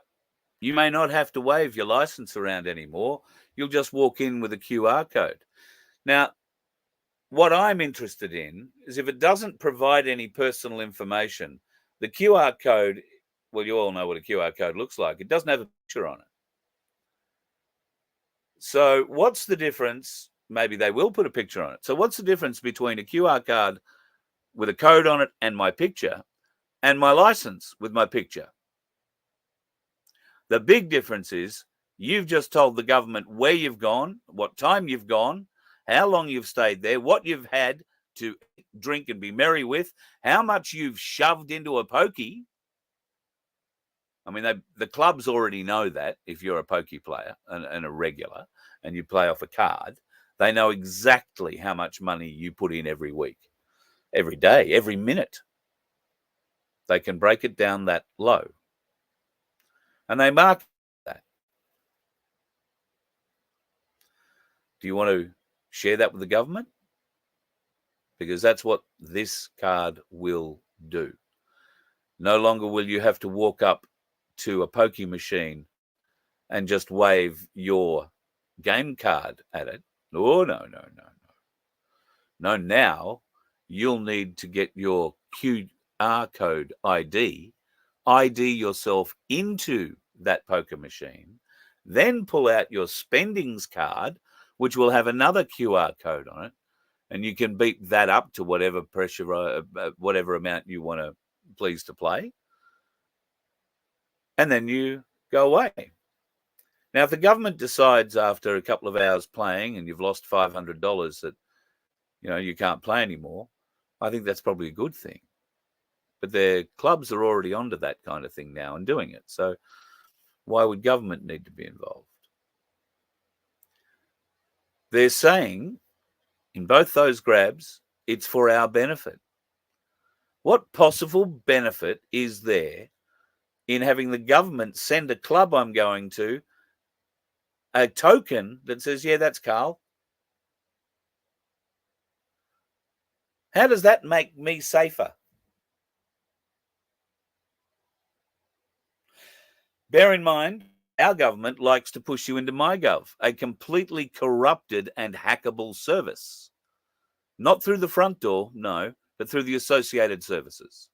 You may not have to wave your license around anymore. You'll just walk in with a QR code. Now, what I'm interested in is if it doesn't provide any personal information, the QR code, well, you all know what a QR code looks like. It doesn't have a picture on it. So what's the difference? Maybe they will put a picture on it. So what's the difference between a QR card with a code on it and my picture and my license with my picture? The big difference is You've just told the government where you've gone, what time you've gone, how long you've stayed there, what you've had to drink and be merry with, how much you've shoved into a pokey. I mean, the clubs already know that if you're a pokey player and a regular and you play off a card, they know exactly how much money you put in every week, every day, every minute. They can break it down that low. And they mark that. Do you want to share that with the government? Because that's what this card will do. No longer will you have to walk up to a pokey machine and just wave your game card at it. Oh, no. No, now you'll need to get your QR code ID yourself into that poker machine, then pull out your spendings card, which will have another QR code on it, and you can beep that up to whatever pressure, whatever amount you want to please to play, and then you go away. Now, if the government decides after a couple of hours playing and you've lost $500 that you can't play anymore, I think that's probably a good thing. But their clubs are already onto that kind of thing now and doing it. So why would government need to be involved? They're saying in both those grabs, it's for our benefit. What possible benefit is there in having the government send a club I'm going to a token that says, yeah, that's Carl? How does that make me safer? Bear in mind, our government likes to push you into MyGov, a completely corrupted and hackable service. Not through the front door, no, but through the associated services.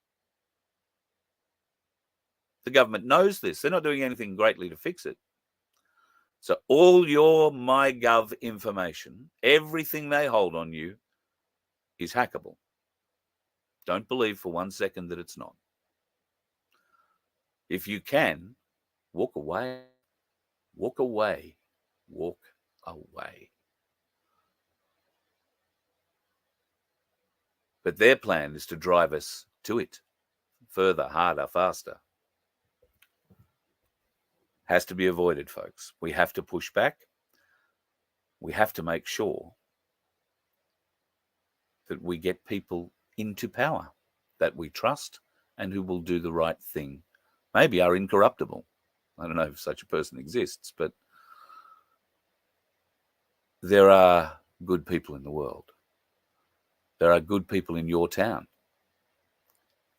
The government knows this. They're not doing anything greatly to fix it. So all your MyGov information, everything they hold on you, is hackable. Don't believe for 1 second that it's not. If you can, walk away. Walk away. Walk away. But their plan is to drive us to it. Further, harder, faster. Has to be avoided, folks. We have to push back. We have to make sure that we get people into power that we trust and who will do the right thing. Maybe are incorruptible. I don't know if such a person exists, but there are good people in the world. There are good people in your town.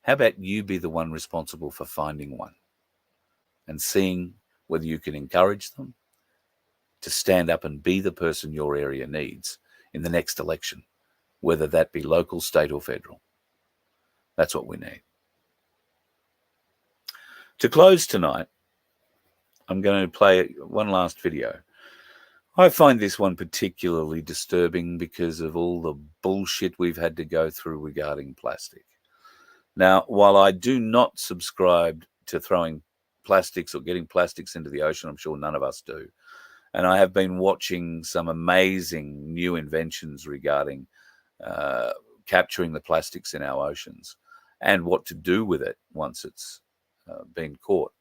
How about you be the one responsible for finding one and seeing whether you can encourage them to stand up and be the person your area needs in the next election, whether that be local, state, or federal. That's what we need. To close tonight, I'm going to play one last video. I find this one particularly disturbing because of all the bullshit we've had to go through regarding plastic. Now, while I do not subscribe to throwing plastics or getting plastics into the ocean, I'm sure none of us do, and I have been watching some amazing new inventions regarding capturing the plastics in our oceans and what to do with it once it's been caught.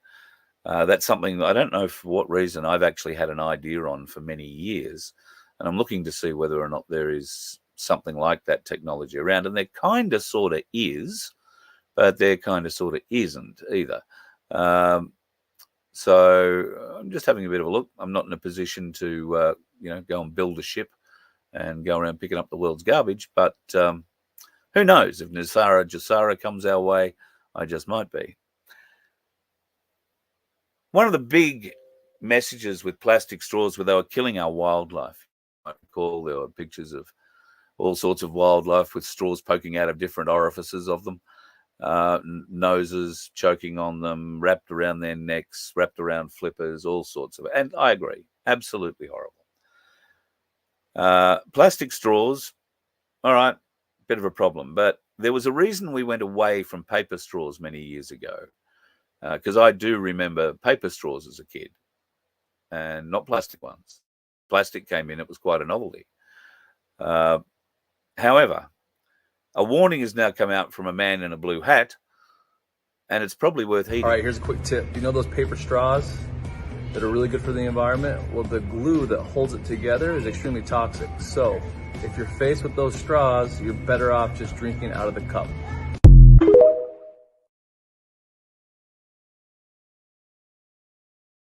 That's something I don't know for what reason I've actually had an idea on for many years, and I'm looking to see whether or not there is something like that technology around, and there kind of sort of is, but there kind of sort of isn't either. So I'm just having a bit of a look. I'm not in a position to go and build a ship and go around picking up the world's garbage, but who knows? If Nasara Jasara comes our way, I just might be. One of the big messages with plastic straws where they were killing our wildlife. I recall there were pictures of all sorts of wildlife with straws poking out of different orifices of them, noses choking on them, wrapped around their necks, wrapped around flippers, all sorts of it. And I agree, absolutely horrible. Plastic straws, all right, bit of a problem. But there was a reason we went away from paper straws many years ago. Because I do remember paper straws as a kid. and not plastic ones. Plastic came in, it was quite a novelty. However, a warning has now come out from a man in a blue hat, and it's probably worth heeding. All right, here's a quick tip. You know those paper straws that are really good for the environment? Well, the glue that holds it together is extremely toxic. So if you're faced with those straws, you're better off just drinking out of the cup.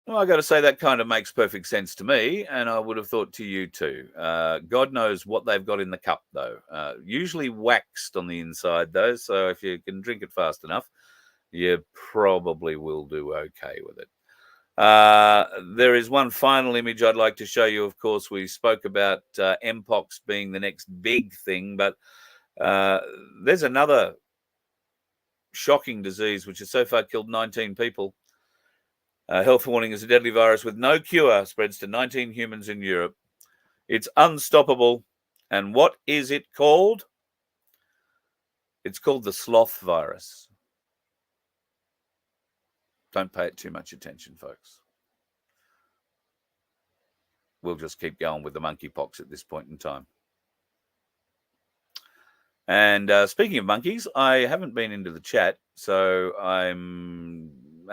Well, I got to say that kind of makes perfect sense to me, and I would have thought to you too. God knows what they've got in the cup, though. Usually waxed on the inside, though, so if you can drink it fast enough, you probably will do okay with it. There is one final image I'd like to show you. Of course, we spoke about Mpox being the next big thing, but there's another shocking disease which has so far killed 19 people. Health warning is a deadly virus with no cure, spreads to 19 humans in Europe. It's unstoppable. And what is it called? It's called the sloth virus. Don't pay it too much attention, folks. We'll just keep going with the monkeypox at this point in time. And speaking of monkeys, I haven't been into the chat, so I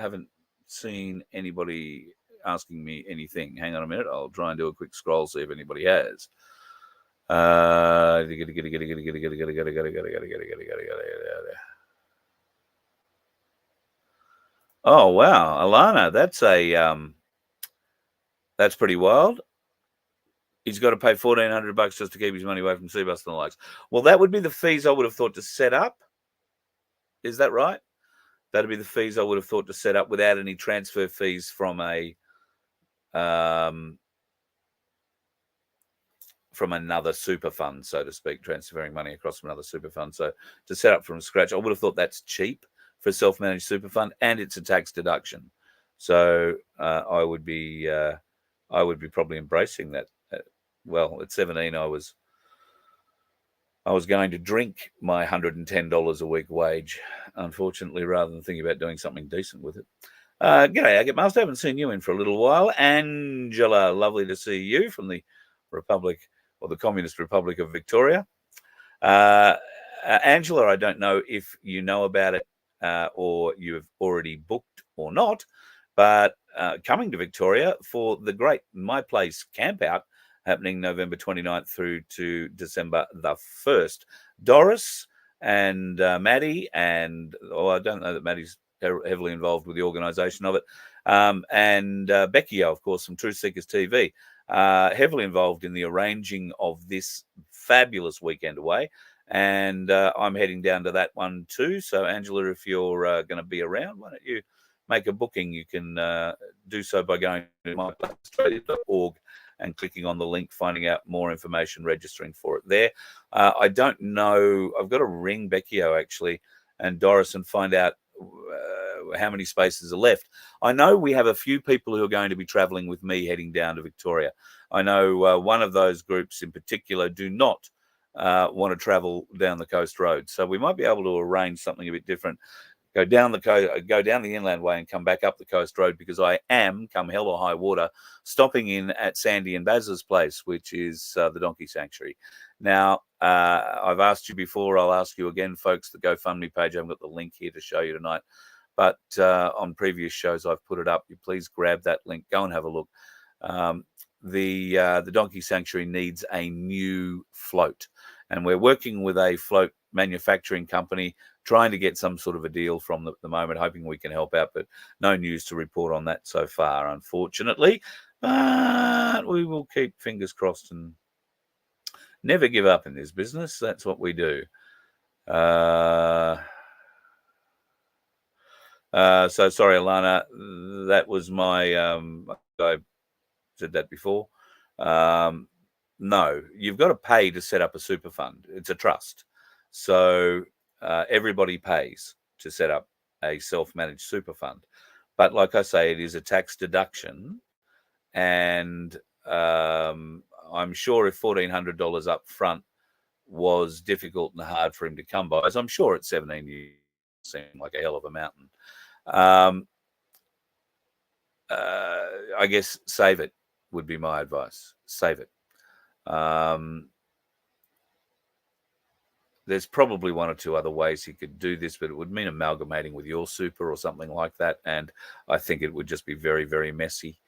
haven't seen anybody asking me anything. Hang on a minute. I'll try and do a quick scroll, see if anybody has. Oh, wow. Alana, that's pretty wild. He's got to pay $1,400 just to keep his money away from Cbus and the likes. Well, that would be the fees I would have thought to set up. Is that right? That'd be the fees I would have thought to set up without any transfer fees from another super fund, so to speak, transferring money across from another super fund. So to set up from scratch, I would have thought that's cheap for a self-managed super fund, and it's a tax deduction. So I would be probably embracing that. Well, at 17, I was going to drink my $110 a week wage, unfortunately, rather than thinking about doing something decent with it. G'day, Agate Master. Haven't seen you in for a little while. Angela, lovely to see you from the Republic or the Communist Republic of Victoria. Angela, I don't know if you know about it or you've already booked or not, but coming to Victoria for the great My Place Camp Out, happening November 29th through to December the 1st. Doris and Maddie, and I don't know that Maddie's heavily involved with the organisation of it, and Becky, of course, from Truth Seekers TV, heavily involved in the arranging of this fabulous weekend away. And I'm heading down to that one too. So, Angela, if you're going to be around, why don't you make a booking? You can do so by going to myplaceaustralia.org and clicking on the link, finding out more information, registering for it there. I don't know. I've got to ring Beckio, actually, and Doris and find out how many spaces are left. I know we have a few people who are going to be travelling with me heading down to Victoria. I know one of those groups in particular do not want to travel down the coast road. So we might be able to arrange something a bit different. Go down the inland way and come back up the coast road, because I am, come hell or high water, stopping in at Sandy and Baz's place, which is the Donkey Sanctuary. Now, I've asked you before, I'll ask you again, folks, the GoFundMe page, I haven't got the link here to show you tonight, but on previous shows I've put it up. You please grab that link, go and have a look. The Donkey Sanctuary needs a new float, and we're working with a float manufacturing company, trying to get some sort of a deal from them at the moment, hoping we can help out, but no news to report on that so far, unfortunately. But we will keep fingers crossed and never give up in this business. That's what we do. So sorry, Alana, that was my, I said that before. No, you've got to pay to set up a super fund. It's a trust. So everybody pays to set up a self-managed super fund. But like I say, it is a tax deduction. And I'm sure if $1,400 up front was difficult and hard for him to come by, as I'm sure at 17 years seemed like a hell of a mountain. I guess save it would be my advice. Save it. There's probably one or two other ways you could do this, but it would mean amalgamating with your super or something like that. And I think it would just be very, very messy.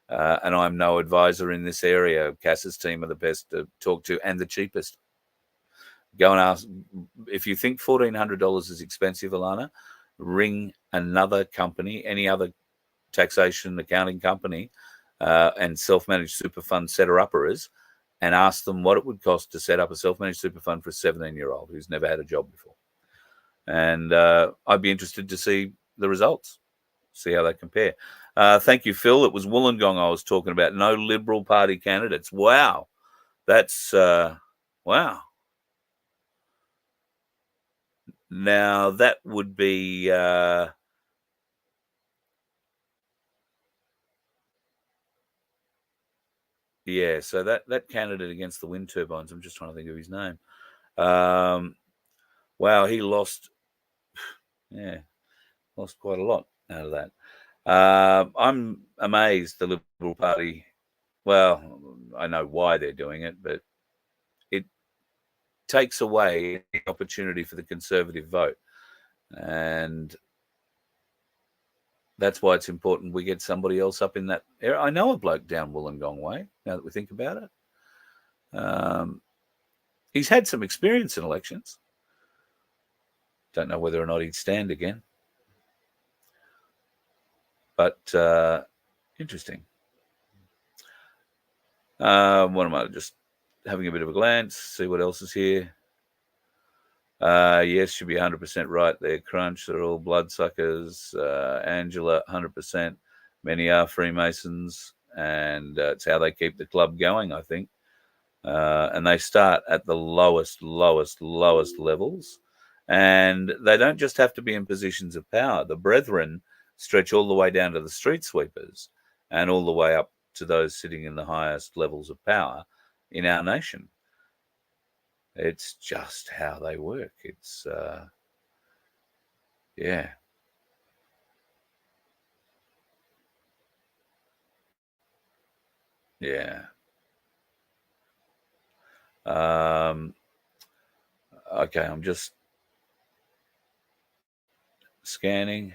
And I'm no advisor in this area. Cass's team are the best to talk to and the cheapest. Go and ask. If you think $1,400 is expensive, Alana, ring another company, any other taxation accounting company and self-managed super fund setter-uppers, and ask them what it would cost to set up a self-managed super fund for a 17-year-old who's never had a job before. And I'd be interested to see the results, see how they compare. Thank you, Phil. It was Wollongong I was talking about. No Liberal Party candidates. Wow. That's, wow. Now, that would be... yeah, so that candidate against the wind turbines, I'm just trying to think of his name. Wow, he lost quite a lot out of that. I'm amazed the Liberal Party, well, I know why they're doing it, but it takes away the opportunity for the Conservative vote. And that's why it's important we get somebody else up in that area. I know a bloke down Wollongong way, now that we think about it. He's had some experience in elections. Don't know whether or not he'd stand again. But interesting. What am I? Just having a bit of a glance, see what else is here. Yes, should be 100% right there. Crunch, they're all bloodsuckers. Angela, 100%. Many are Freemasons, and it's how they keep the club going, I think. And they start at the lowest levels. And they don't just have to be in positions of power. The brethren stretch all the way down to the street sweepers and all the way up to those sitting in the highest levels of power in our nation. It's just how they work. It's, yeah. Yeah. Okay, I'm just scanning.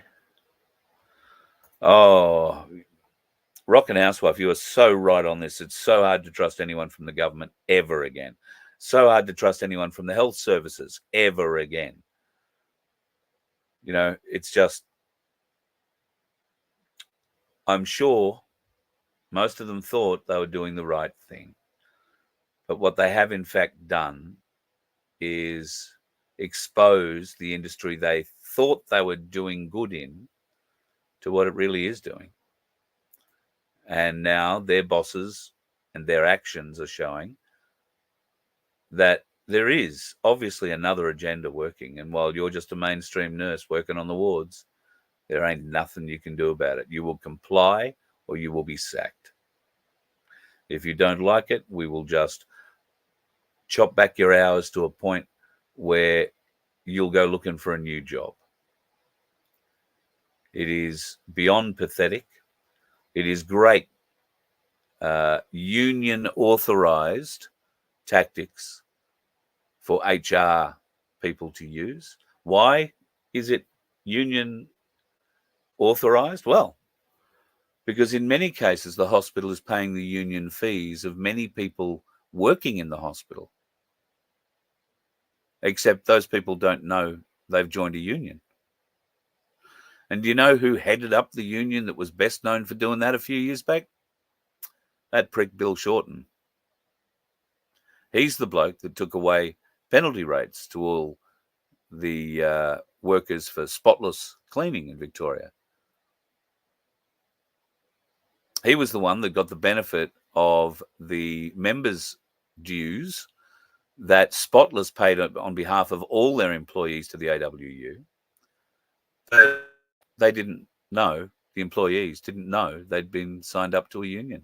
Oh, Rock and Housewife, you are so right on this. It's so hard to trust anyone from the government ever again. So hard to trust anyone from the health services ever again. You know, it's just, I'm sure most of them thought they were doing the right thing. But what they have in fact done is expose the industry they thought they were doing good in to what it really is doing. And now their bosses and their actions are showing that there is obviously another agenda working. And while you're just a mainstream nurse working on the wards, there ain't nothing you can do about it. You will comply or you will be sacked. If you don't like it, we will just chop back your hours to a point where you'll go looking for a new job. It is beyond pathetic. It is great union authorized tactics for HR people to use. Why is it union authorized? Well, because in many cases, the hospital is paying the union fees of many people working in the hospital, except those people don't know they've joined a union. And do you know who headed up the union that was best known for doing that a few years back? That prick Bill Shorten. He's the bloke that took away penalty rates to all the workers for spotless cleaning in Victoria. He was the one that got the benefit of the members' dues that Spotless paid on behalf of all their employees to the AWU. They didn't know, the employees didn't know they'd been signed up to a union.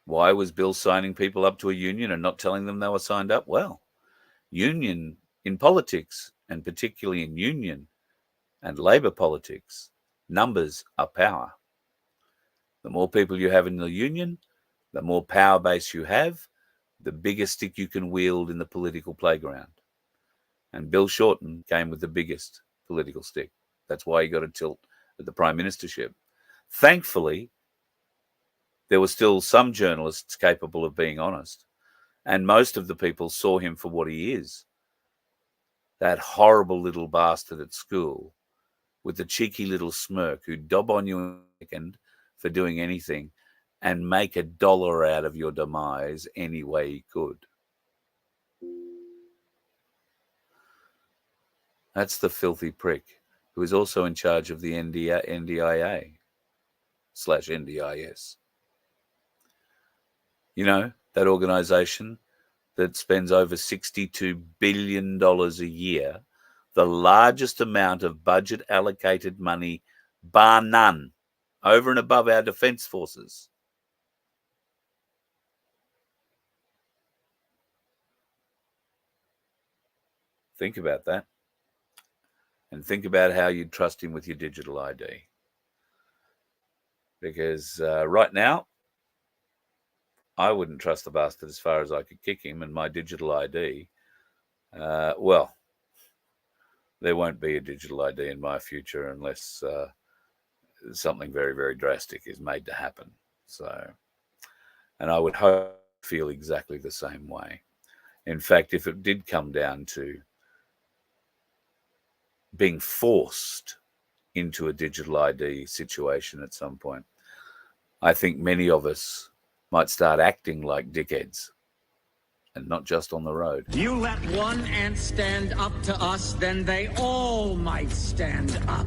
Why was Bill signing people up to a union and not telling them they were signed up? Well, union in politics, and particularly in union and Labor politics, numbers are power. The more people you have in the union, the more power base you have, the bigger stick you can wield in the political playground. And Bill Shorten came with the biggest political stick. That's why he got a tilt at the prime ministership. Thankfully, there were still some journalists capable of being honest, and most of the people saw him for what he is. That horrible little bastard at school with the cheeky little smirk who'd dob on you in a second for doing anything and make $1 out of your demise any way he could. That's the filthy prick who is also in charge of the NDIA/NDIS. You know, that organization that spends over $62 billion a year, the largest amount of budget allocated money, bar none, over and above our defense forces. Think about that. And think about how you'd trust him with your digital ID. Because right now, I wouldn't trust the bastard as far as I could kick him, and my digital ID, well, there won't be a digital ID in my future unless something very, very drastic is made to happen. So, and I would hope feel exactly the same way. In fact, if it did come down to being forced into a digital ID situation at some point, I think many of us might start acting like dickheads, and not just on the road. You let one ant stand up to us, then they all might stand up.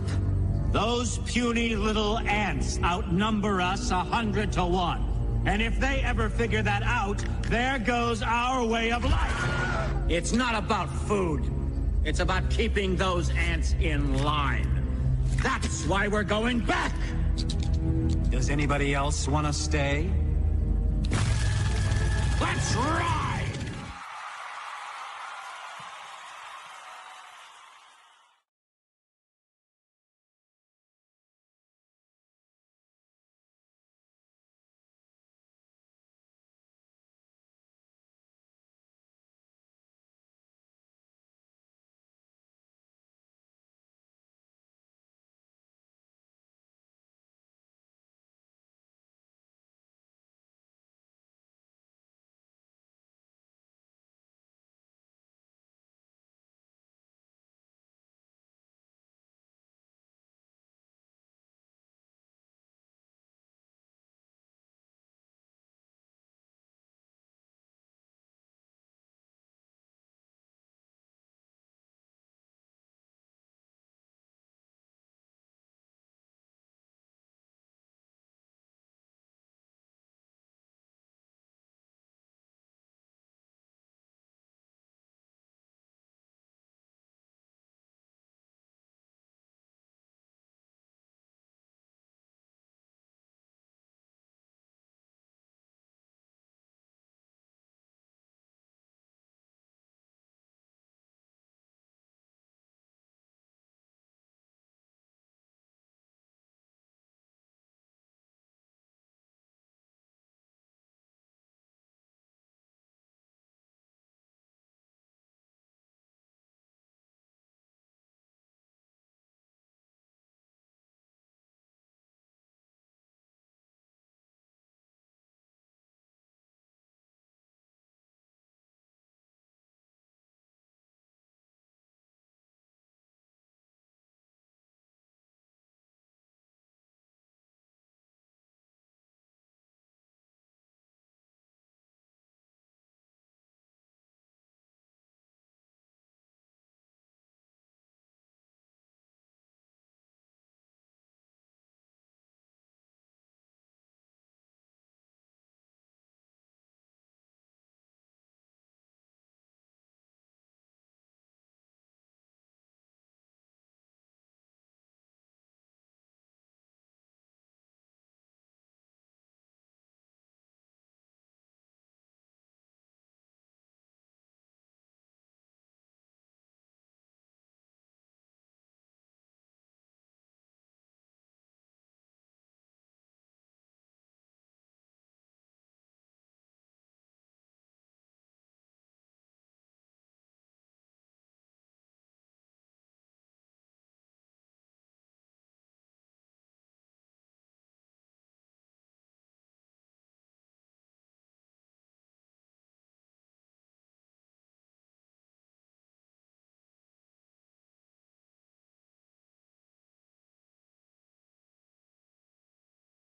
Those puny little ants outnumber us 100 to 1. And if they ever figure that out, there goes our way of life. It's not about food. It's about keeping those ants in line. That's why we're going back. Does anybody else want to stay? Let's rock!